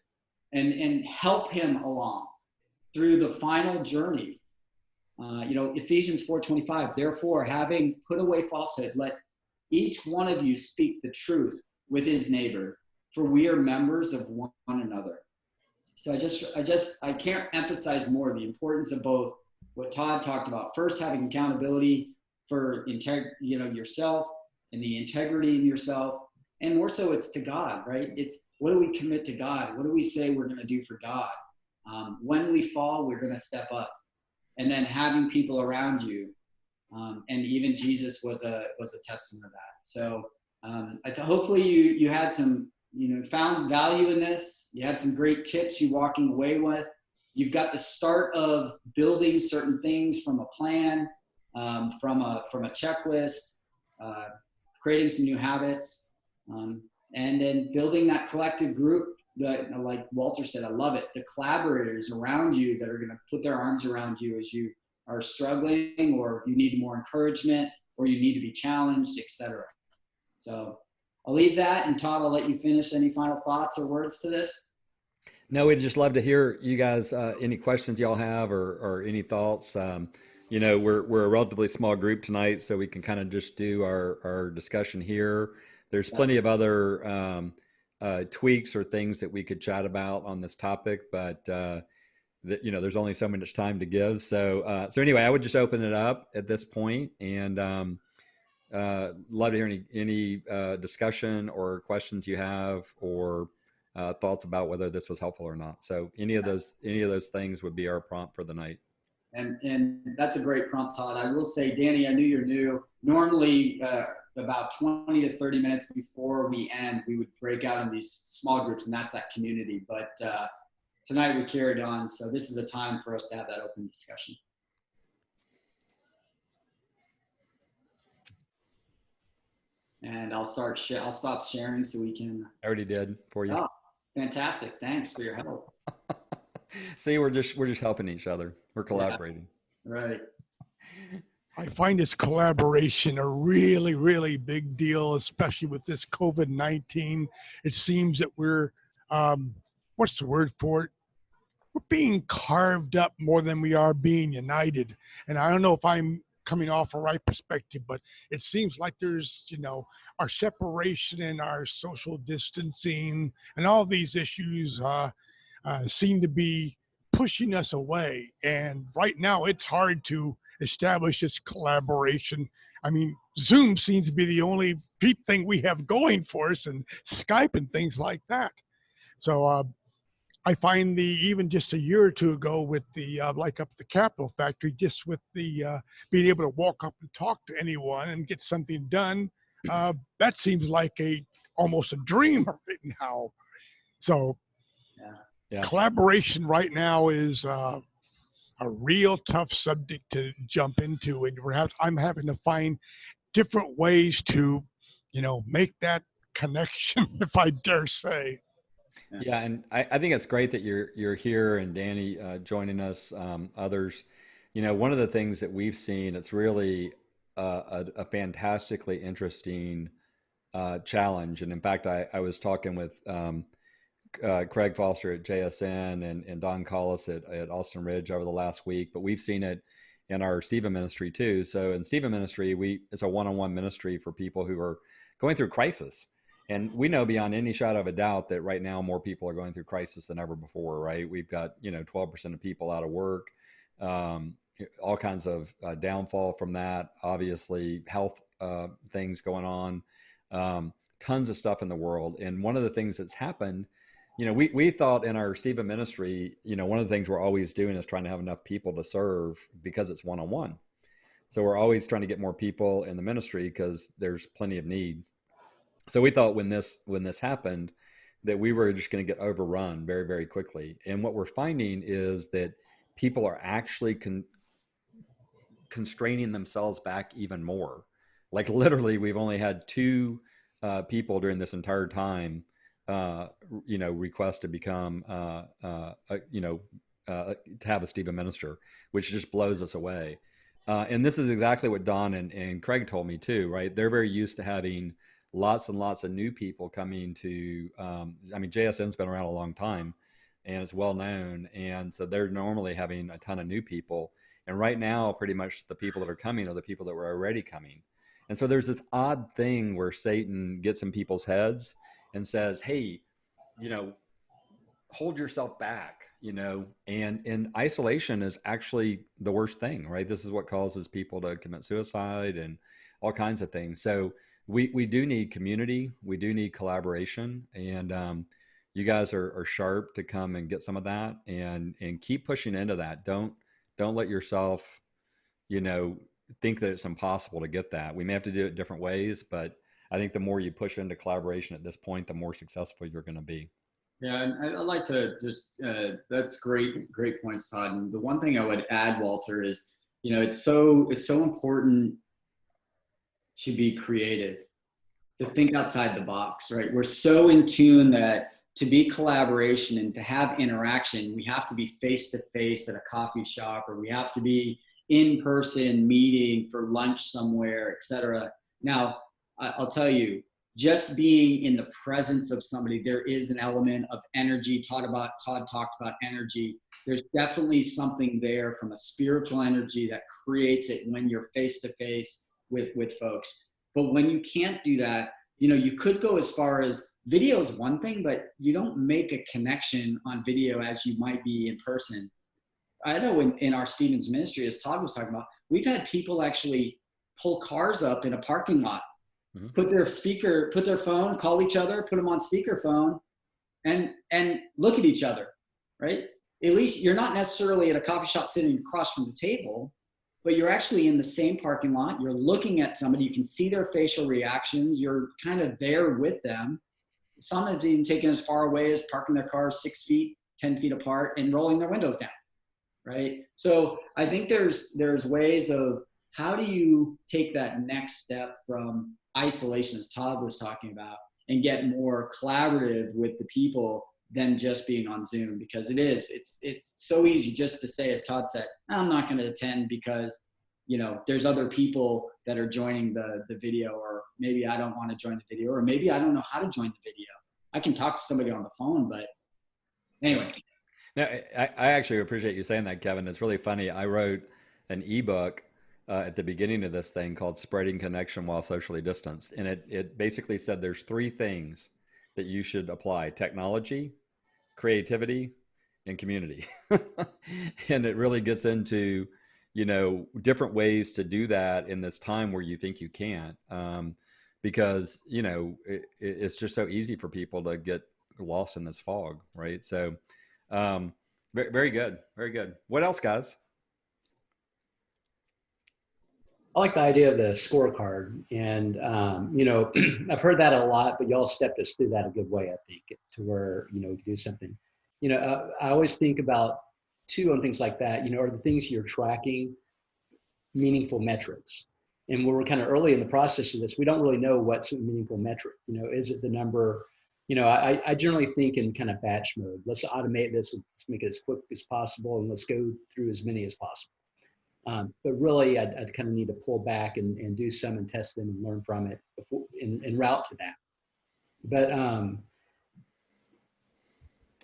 and help him along through the final journey. Ephesians 4:25, therefore, having put away falsehood, let each one of you speak the truth with his neighbor, for we are members of one another. So I can't emphasize more the importance of both what Todd talked about. First, having accountability for yourself and the integrity in yourself, and more so, it's to God, right? It's what do we commit to God? What do we say we're going to do for God? When we fall, we're going to step up, and then having people around you, and even Jesus was a testament of that. So hopefully you had some, found value in this. You had some great tips you walking away with. You've got the start of building certain things from a plan, from a checklist, creating some new habits, and then building that collective group that, like Walter said, I love it. The collaborators around you that are going to put their arms around you as you are struggling, or you need more encouragement, or you need to be challenged, etc. So I'll leave that, and Todd, I'll let you finish. Any final thoughts or words to this? No, we'd just love to hear you guys, any questions y'all have or any thoughts. We're a relatively small group tonight, so we can kind of just do our discussion here. There's plenty of other tweaks or things that we could chat about on this topic, but there's only so much time to give. So anyway, I would just open it up at this point, and love to hear any discussion or questions you have, or thoughts about whether this was helpful or not. So any of those things would be our prompt for the night. And that's a great prompt, Todd. I will say, Danny, I knew you're new. Normally, about 20 to 30 minutes before we end, we would break out in these small groups, and that's that community. But tonight we carried on, so this is a time for us to have that open discussion. And I'll stop sharing so we can. I already did for you. Oh, fantastic! Thanks for your help. See, we're just helping each other. We're collaborating. Yeah, right. I find this collaboration a really, really big deal, especially with this COVID-19. It seems that we're, what's the word for it? We're being carved up more than we are being united. And I don't know if I'm coming off a right perspective, but it seems like there's, our separation and our social distancing and all these issues seem to be pushing us away. And right now it's hard to establish this collaboration. I mean, Zoom seems to be the only thing we have going for us, and Skype and things like that. So I find even just a year or two ago with the, like up at the Capitol factory, just with the being able to walk up and talk to anyone and get something done, that seems like almost a dream right now. So yeah. Collaboration right now is a real tough subject to jump into, and I'm having to find different ways to, make that connection, if I dare say. Yeah, and I think it's great that you're here, and Danny joining us, others. One of the things that we've seen, it's really a fantastically interesting challenge. And in fact, I was talking with Craig Foster at JSN and Don Collis at Austin Ridge over the last week, but we've seen it in our Stephen ministry too. So in Stephen ministry, it's a one-on-one ministry for people who are going through crisis. And we know beyond any shadow of a doubt that right now more people are going through crisis than ever before, right? We've got, 12% of people out of work, all kinds of downfall from that, obviously health things going on, tons of stuff in the world. And one of the things that's happened, we thought in our Stephen ministry, one of the things we're always doing is trying to have enough people to serve because it's one-on-one. So we're always trying to get more people in the ministry because there's plenty of need. So we thought when this happened that we were just going to get overrun very, very quickly. And what we're finding is that people are actually constraining themselves back even more. Like literally, we've only had 2 people during this entire time request to become, to have a Stephen minister, which just blows us away. And this is exactly what Don and Craig told me too, right? They're very used to having lots and lots of new people coming to, JSN's been around a long time and it's well known. And so they're normally having a ton of new people. And right now, pretty much the people that are coming are the people that were already coming. And so there's this odd thing where Satan gets in people's heads and says, hey, hold yourself back, and isolation is actually the worst thing, right? This is what causes people to commit suicide and all kinds of things. So we do need community. We do need collaboration. And you guys are sharp to come and get some of that and keep pushing into that. Don't let yourself, think that it's impossible to get that. We may have to do it different ways, but I think the more you push into collaboration at this point, the more successful you're going to be. Yeah, and I'd like to just, that's great points, Todd. And the one thing I would add, Walter, is, it's so important to be creative, to think outside the box, right? We're so in tune that to be collaboration and to have interaction, we have to be face-to-face at a coffee shop, or we have to be in-person meeting for lunch somewhere, et cetera. Now, I'll tell you, just being in the presence of somebody, there is an element of energy. Todd talked about energy. There's definitely something there from a spiritual energy that creates it when you're face to face with folks. But when you can't do that, you know, you could go as far as video is one thing, but you don't make a connection on video as you might be in person. I know in our Stevens ministry, as Todd was talking about, we've had people actually pull cars up in a parking lot, put their phone, call each other, put them on speakerphone, and look at each other, right? At least you're not necessarily at a coffee shop sitting across from the table, but you're actually in the same parking lot. You're looking at somebody. You can see their facial reactions. You're kind of there with them. Some have even taken as far away as parking their cars 6 feet, 10 feet apart and rolling their windows down, right? So I think there's ways of how do you take that next step from isolation, as Todd was talking about, and get more collaborative with the people than just being on Zoom, because it's so easy just to say, as Todd said, I'm not going to attend because, you know, there's other people that are joining the video, or maybe I don't want to join the video, or maybe I don't know how to join the video. I can talk to somebody on the phone, but anyway. Now, I actually appreciate you saying that, Kevin. It's really funny. I wrote an ebook at the beginning of this thing called Spreading Connection While Socially Distanced. And it basically said there's 3 things that you should apply: technology, creativity, and community. And it really gets into, you know, different ways to do that in this time where you think you can't, because, you know, it's just so easy for people to get lost in this fog, right? So very, very good. Very good. What else, guys? I like the idea of the scorecard, and you know, I've heard that a lot, but y'all stepped us through that a good way, I think, to where, you know, you do something. You know, I always think about too on things like that. You know, are the things you're tracking meaningful metrics? And when we're kind of early in the process of this, we don't really know what's a meaningful metric. You know, is it the number? You know, I generally think in kind of batch mode. Let's automate this and let's make it as quick as possible, and let's go through as many as possible. But really, I'd kind of need to pull back and do some and test them and learn from it before en route to that. But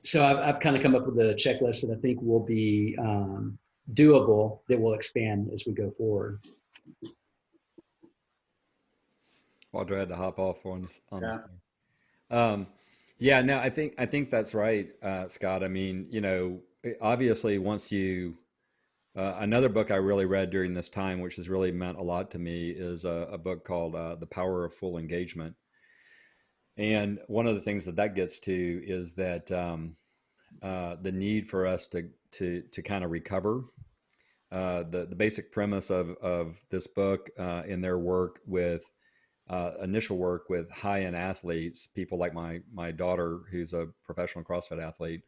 so I've kind of come up with a checklist that I think will be doable, that will expand as we go forward. Walter had to hop off on this thing. Yeah, no, I think that's right, Scott. I mean, you know, obviously once you, another book I really read during this time, which has really meant a lot to me, is a book called The Power of Full Engagement. And one of the things that gets to is that the need for us to kind of recover. The basic premise of this book in their work with initial work with high-end athletes, people like my daughter, who's a professional CrossFit athlete,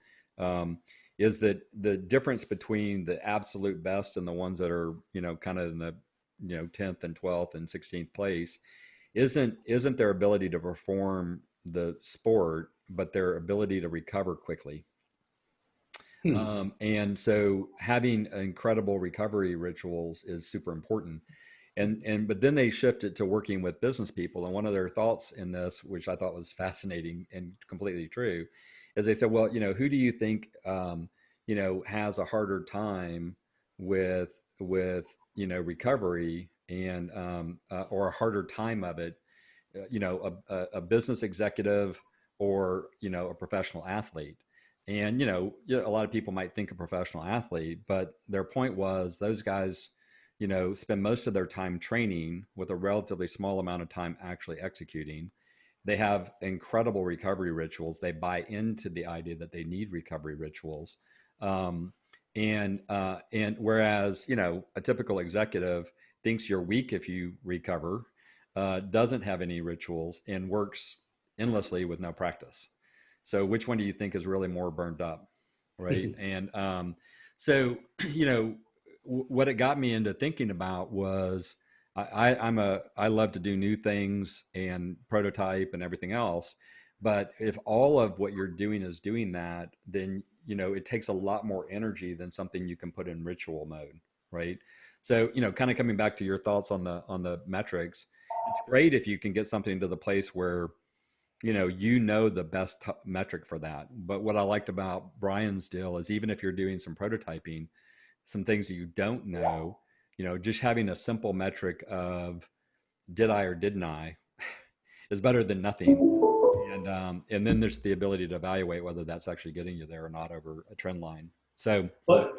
is that the difference between the absolute best and the ones that are, you know, kind of in the, you know, 10th and 12th and 16th place isn't their ability to perform the sport, but their ability to recover quickly. And so having incredible recovery rituals is super important. But then they shifted to working with business people. And one of their thoughts in this, which I thought was fascinating and completely true, is they said, well, you know, who do you think, you know, has a harder time with, you know, recovery and, or a harder time of it, you know, a business executive or, you know, a professional athlete. And, you know, a lot of people might think a professional athlete, but their point was those guys, you know, spend most of their time training with a relatively small amount of time actually executing. They have incredible recovery rituals. They buy into the idea that they need recovery rituals. And whereas, you know, a typical executive thinks you're weak if you recover, doesn't have any rituals and works endlessly with no practice. So which one do you think is really more burned up? Right. And so, you know, what it got me into thinking about was I love to do new things and prototype and everything else. But if all of what you're doing is doing that, then, you know, it takes a lot more energy than something you can put in ritual mode. Right. So, you know, kind of coming back to your thoughts on the metrics, it's great if you can get something to the place where, you know the best metric for that. But what I liked about Brian's deal is even if you're doing some prototyping, some things that you don't know, just having a simple metric of did I or didn't I is better than nothing. And then there's the ability to evaluate whether that's actually getting you there or not over a trend line. So, But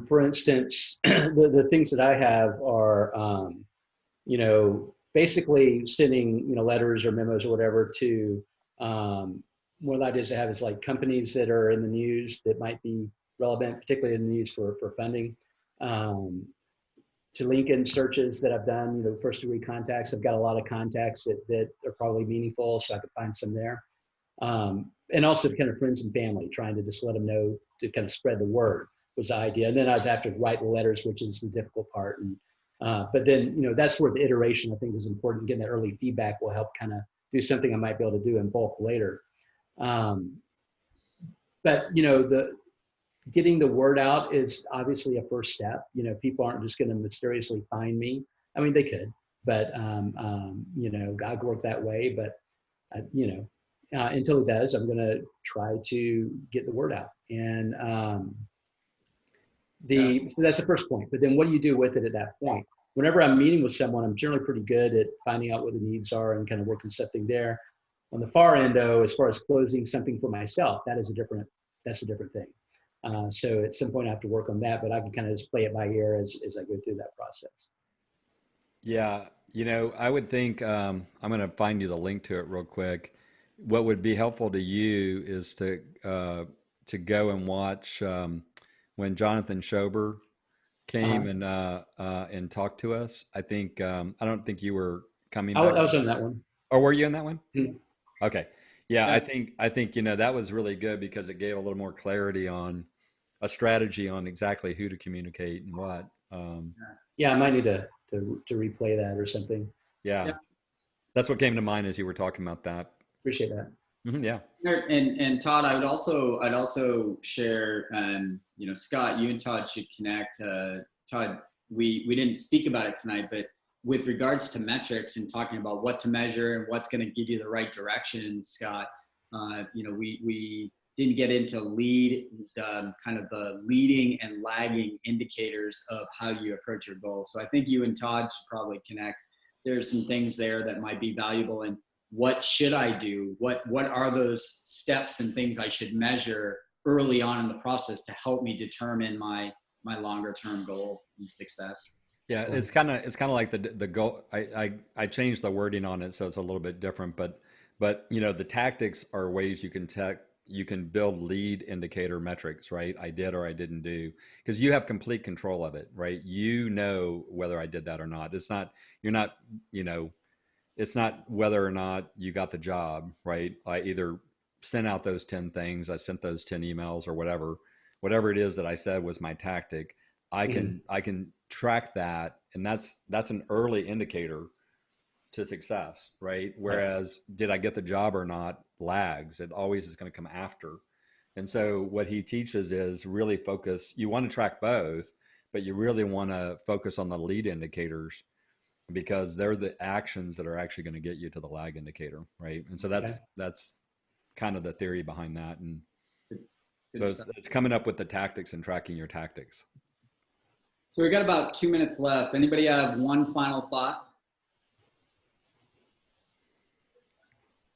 for instance, the things that I have are, basically sending, letters or memos or whatever to, one ideas I have is like companies that are in the news that might be relevant, particularly in the news for funding, to LinkedIn searches that I've done, first degree contacts. I've got a lot of contacts that are probably meaningful, so I could find some there. And also kind of friends and family, trying to just let them know to kind of spread the word was the idea. And then I'd have to write the letters, which is the difficult part. And but then, that's where the iteration I think is important. Getting that early feedback will help kind of do something I might be able to do in bulk later. But getting the word out is obviously a first step. People aren't just going to mysteriously find me. I mean, they could, but God worked that way. But until it does, I'm going to try to get the word out. And so that's the first point. But then what do you do with it at that point? Whenever I'm meeting with someone, I'm generally pretty good at finding out what the needs are and kind of working something there. On the far end, though, as far as closing something for myself, that's a different thing. So at some point I have to work on that, but I can kind of just play it by ear as I go through that process. Yeah. I would think, I'm going to find you the link to it real quick. What would be helpful to you is to go and watch, when Jonathan Schober came and talked to us. I think, I don't think you were coming back. I was on that one. Oh, were you in that one? Mm-hmm. Okay. Yeah. I think, that was really good because it gave a little more clarity on a strategy on exactly who to communicate and what. Yeah, I might need to replay that or something. Yeah. That's what came to mind as you were talking about that. Appreciate that. Mm-hmm, yeah. And Todd, I'd also share, Scott, you and Todd should connect. Todd, we didn't speak about it tonight, but with regards to metrics and talking about what to measure and what's going to give you the right direction, Scott, we didn't get into kind of the leading and lagging indicators of how you approach your goals. So I think you and Todd should probably connect. There's some things there that might be valuable. And what should I do? What are those steps and things I should measure early on in the process to help me determine my longer term goal and success? Yeah, it's kind of like the goal. I changed the wording on it so it's a little bit different, but the tactics are ways you can build lead indicator metrics, right? I did or I didn't do, because you have complete control of it, right? Whether I did that or not. It's not whether or not you got the job, right? I either sent out those 10 things, I sent those 10 emails or whatever it is that I said was my tactic. I can track that, and that's an early indicator to success, right? Whereas did I get the job or not lags. It always is going to come after. And so what he teaches is really focus. You want to track both, but you really want to focus on the lead indicators because they're the actions that are actually going to get you to the lag indicator, right? And so that's kind of the theory behind that. And so it's coming up with the tactics and tracking your tactics. So we got about 2 minutes left. Anybody have one final thought?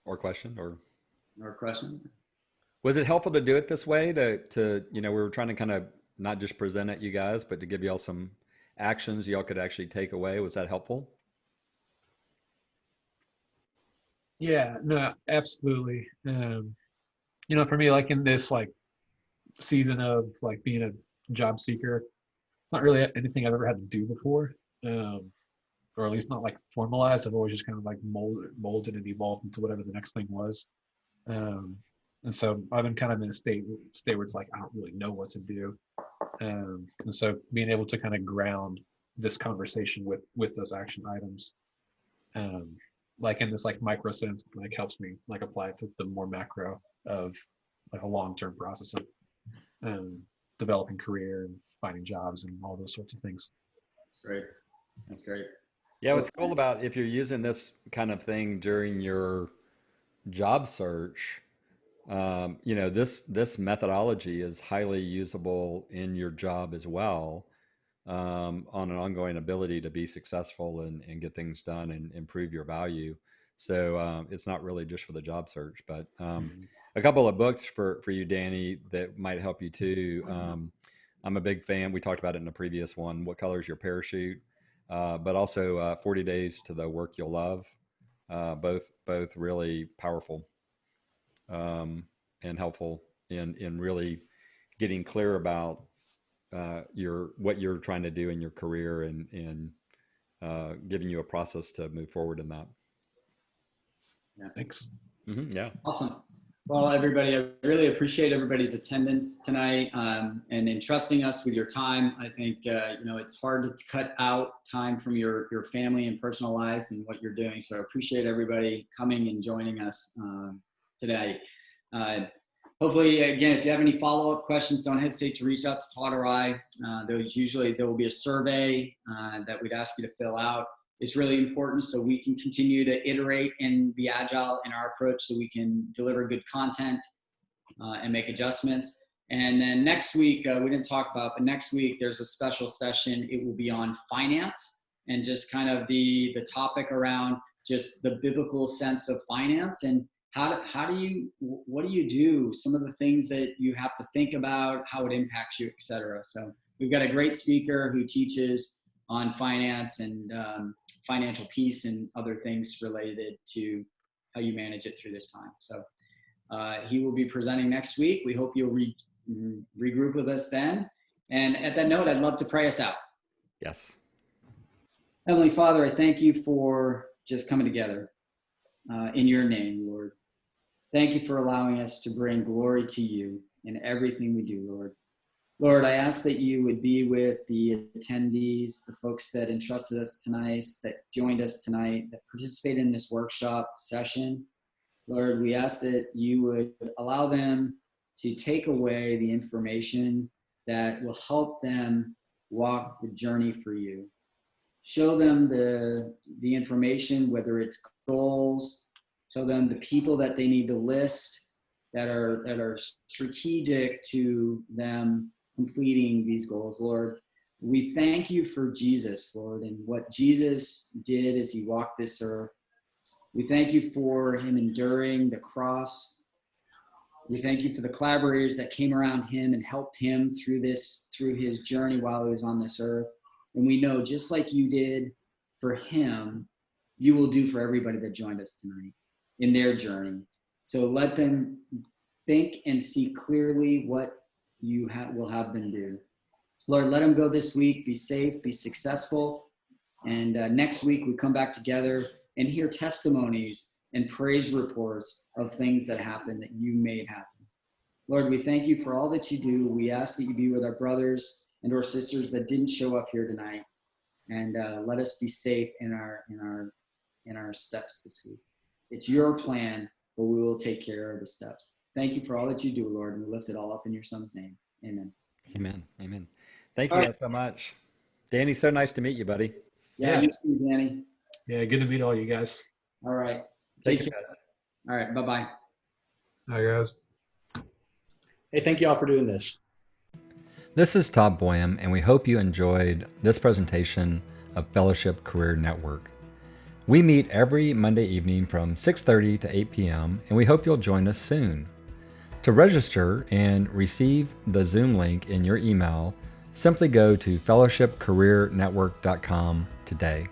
Or question or question? Was it helpful to do it this way to we were trying to kind of not just present it you guys, but to give y'all some actions y'all could actually take away? Was that helpful? Yeah, no, absolutely. For me, like in this season of being a job seeker, it's not really anything I've ever had to do before, or at least not formalized. I've always just kind of molded and evolved into whatever the next thing was. And so I've been kind of in a state where it's I don't really know what to do. And so being able to kind of ground this conversation with those action items, in this micro sense, helps me apply it to the more macro of a long-term process of developing career and finding jobs and all those sorts of things. That's great. Yeah, what's cool about if you're using this kind of thing during your job search, this methodology is highly usable in your job as well, on an ongoing ability to be successful and get things done and improve your value. So it's not really just for the job search, but a couple of books for you, Danny, that might help you too. I'm a big fan. We talked about it in the previous one. What Color is Your Parachute? But also 40 Days to the Work You'll Love. Both really powerful and helpful in really getting clear about what you're trying to do in your career and giving you a process to move forward in that. Yeah. Thanks. Yeah. Awesome. Well, everybody, I really appreciate everybody's attendance tonight and entrusting us with your time. I think, it's hard to cut out time from your family and personal life and what you're doing. So I appreciate everybody coming and joining us today. Hopefully, again, if you have any follow-up questions, don't hesitate to reach out to Todd or I. There will be a survey that we'd ask you to fill out. It's really important so we can continue to iterate and be agile in our approach so we can deliver good content and make adjustments. And then next week, we didn't talk about, but next week there's a special session. It will be on finance and just kind of the topic around just the biblical sense of finance and what do you do? Some of the things that you have to think about, how it impacts you, et cetera. So we've got a great speaker who teaches on finance and financial peace and other things related to how you manage it through this time. So he will be presenting next week. We hope you'll regroup with us then. And at that note, I'd love to pray us out. Yes. Heavenly Father, I thank you for just coming together in your name, Lord. Thank you for allowing us to bring glory to you in everything we do, Lord. Lord, I ask that you would be with the attendees, the folks that entrusted us tonight, that joined us tonight, that participated in this workshop session. Lord, we ask that you would allow them to take away the information that will help them walk the journey for you. Show them the information, whether it's goals, show them the people that they need to list that are strategic to them completing these goals, Lord. We thank you for Jesus, Lord, and what Jesus did as he walked this earth. We thank you for him enduring the cross. We thank you for the collaborators that came around him and helped him through his journey while he was on this earth. And we know, just like you did for him, you will do for everybody that joined us tonight in their journey. So let them think and see clearly what you will have them do. Lord, let them go this week, be safe, be successful. And next week we come back together and hear testimonies and praise reports of things that happened that you made happen. Lord, we thank you for all that you do. We ask that you be with our brothers and our sisters that didn't show up here tonight. And let us be safe in our steps this week. It's your plan, but we will take care of the steps. Thank you for all that you do, Lord, and we lift it all up in your son's name. Amen. Amen. Amen. Thank you guys so much. Danny, so nice to meet you, buddy. Yeah, you too, Danny. Yeah, good to meet all you guys. All right. Take Take care, care. guys. All right. Bye-bye. Hi, guys. Hey, thank you all for doing this. This is Todd Boyum, and we hope you enjoyed this presentation of Fellowship Career Network. We meet every Monday evening from 6:30 to 8 p.m., and we hope you'll join us soon. To register and receive the Zoom link in your email, simply go to fellowshipcareernetwork.com today.